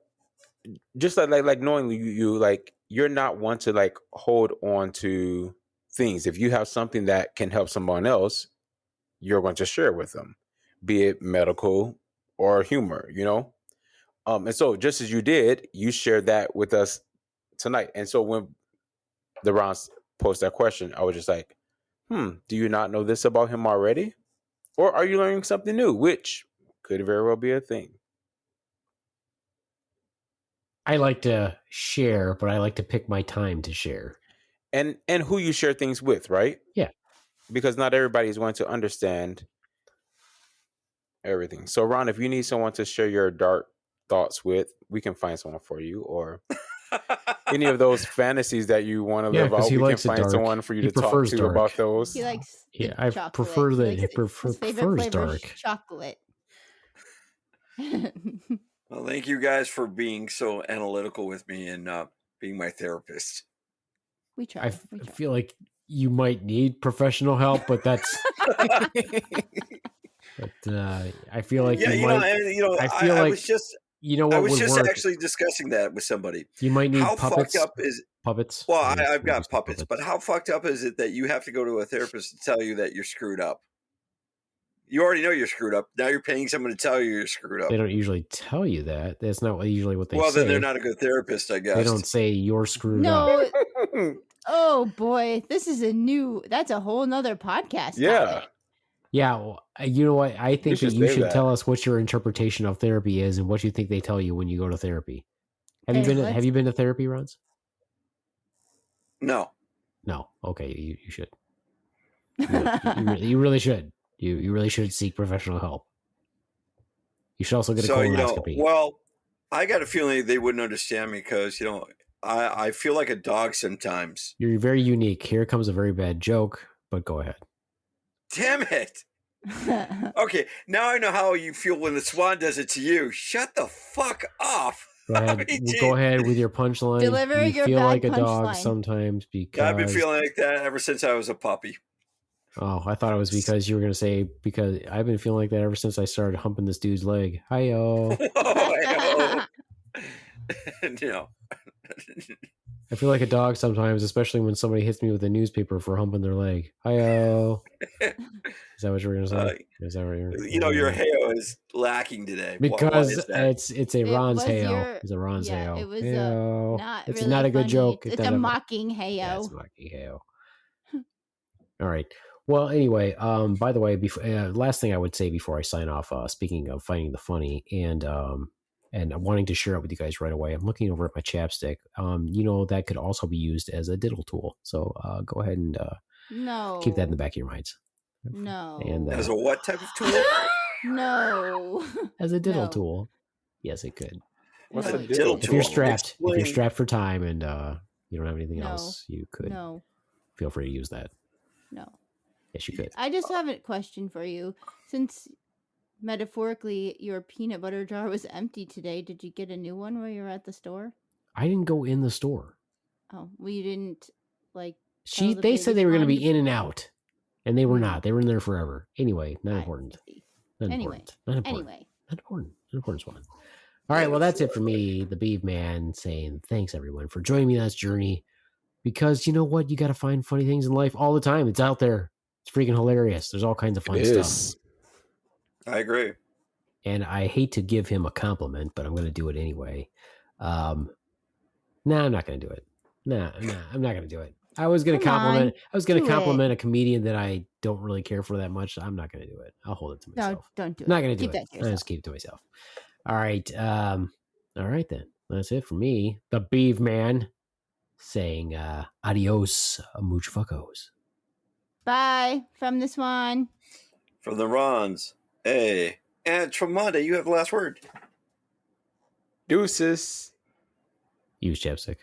just like knowing you like you're not one to like hold on to things. If you have something that can help someone else, you're going to share it with them, be it medical or humor, you know. And so just as you did, you shared that with us tonight. And so when the Ronz posed that question, I was just like, do you not know this about him already? Or are you learning something new? Which could very well be a thing. I like to share, but I like to pick my time to share. And who you share things with, right? Yeah. Because not everybody is going to understand everything. So Ron, if you need someone to share your dark thoughts with, we can find someone for you, or any of those fantasies that you want to Yeah, live 'cause out, he we can likes it find dark. someone for you He to talk prefers to dark. about those. He likes Yeah, I chocolate. prefer that. He He likes his favorite prefers flavor is dark. chocolate. Well, thank you guys for being so analytical with me and being my therapist. We try. I feel like you might need professional help, but that's. But I feel like Yeah, you you might. know, and, I feel I like- was just You know I what was would just work? actually discussing that with somebody. You might need How puppets. fucked up is Puppets. Well, Yeah, I've we got use puppets, but how fucked up is it that you have to go to a therapist to tell you that you're screwed up? You already know you're screwed up. Now you're paying someone to tell you you're screwed up. They don't usually tell you that. That's not usually what they Well, say. then they're not a good therapist, I guess. They don't say you're screwed up. No. Oh boy, that's a whole nother podcast. Yeah. topic. Yeah, well, you know what? I think should that you save should that. tell us what your interpretation of therapy is and what you think they tell you when you go to therapy. Have Okay, you been to therapy, Ronz? No. No. Okay, you should. You really should. You really should seek professional help. You should also get a colonoscopy. Well, I got a feeling they wouldn't understand me because, I feel like a dog sometimes. You're very unique. Here comes a very bad joke, but go ahead. Damn it. Okay, now I know how you feel when the swan does it to you. Shut the fuck up. Go ahead. Go ahead with your punchline. Deliver you your feel bad like a dog punchline. sometimes because I've been feeling like that ever since I was a puppy. Oh, I thought it was because you were going to say because I've been feeling like that ever since I started humping this dude's leg. Hi-yo. No. I feel like a dog sometimes, especially when somebody hits me with a newspaper for humping their leg. Hi-yo. Is that what you were going to say? Is that what your hayo is lacking today. Because Why it's a Ronz hayo. It's a Ronz Yeah, hayo. it was Heyo. not It's really not a good funny. joke. It's a mocking hayo. Yeah, it's a mocking hayo. All right. Well, anyway, by the way, last thing I would say before I sign off, speaking of finding the funny and wanting to share it with you guys right away, I'm looking over at my chapstick. That could also be used as a diddle tool. So go ahead and keep that in the back of your minds. No. And as a what type of tool? No. As a diddle No. tool. Yes, it could. What's No, a it diddle If you're tool? strapped for time and you don't have anything else, you could No. feel free to use that. No. Yes, you could. I just have a question for you. Since metaphorically your peanut butter jar was empty today, did you get a new one while you were at the store? I didn't go in the store. Oh, well, you didn't like. They said they were going to be in and out, and they were Hmm. not. They were in there forever. Anyway, not important. Not Anyway. important. Not important. Anyway. Not important. Not important one. All right. Well, that's it for me, the Beaveman, saying thanks everyone for joining me on this journey. Because you know what, you got to find funny things in life all the time. It's out there. It's freaking hilarious. There's all kinds of fun stuff. I agree. And I hate to give him a compliment, but I'm going to do it anyway. I'm not going to do it. Nah, I'm not going to do it. I was going to compliment. I was going to compliment a comedian that I don't really care for that much. I'm not going to do it. I'll hold it to myself. No, don't do it. Not going to do Keep it. that to yourself. I'll just keep it to myself. All right. All right then. That's it for me, the Beaveman, saying adios, much fuckos. Bye from this one. From the Ronz. Hey. And Tromondae, you have the last word. Deuces. Use chapstick.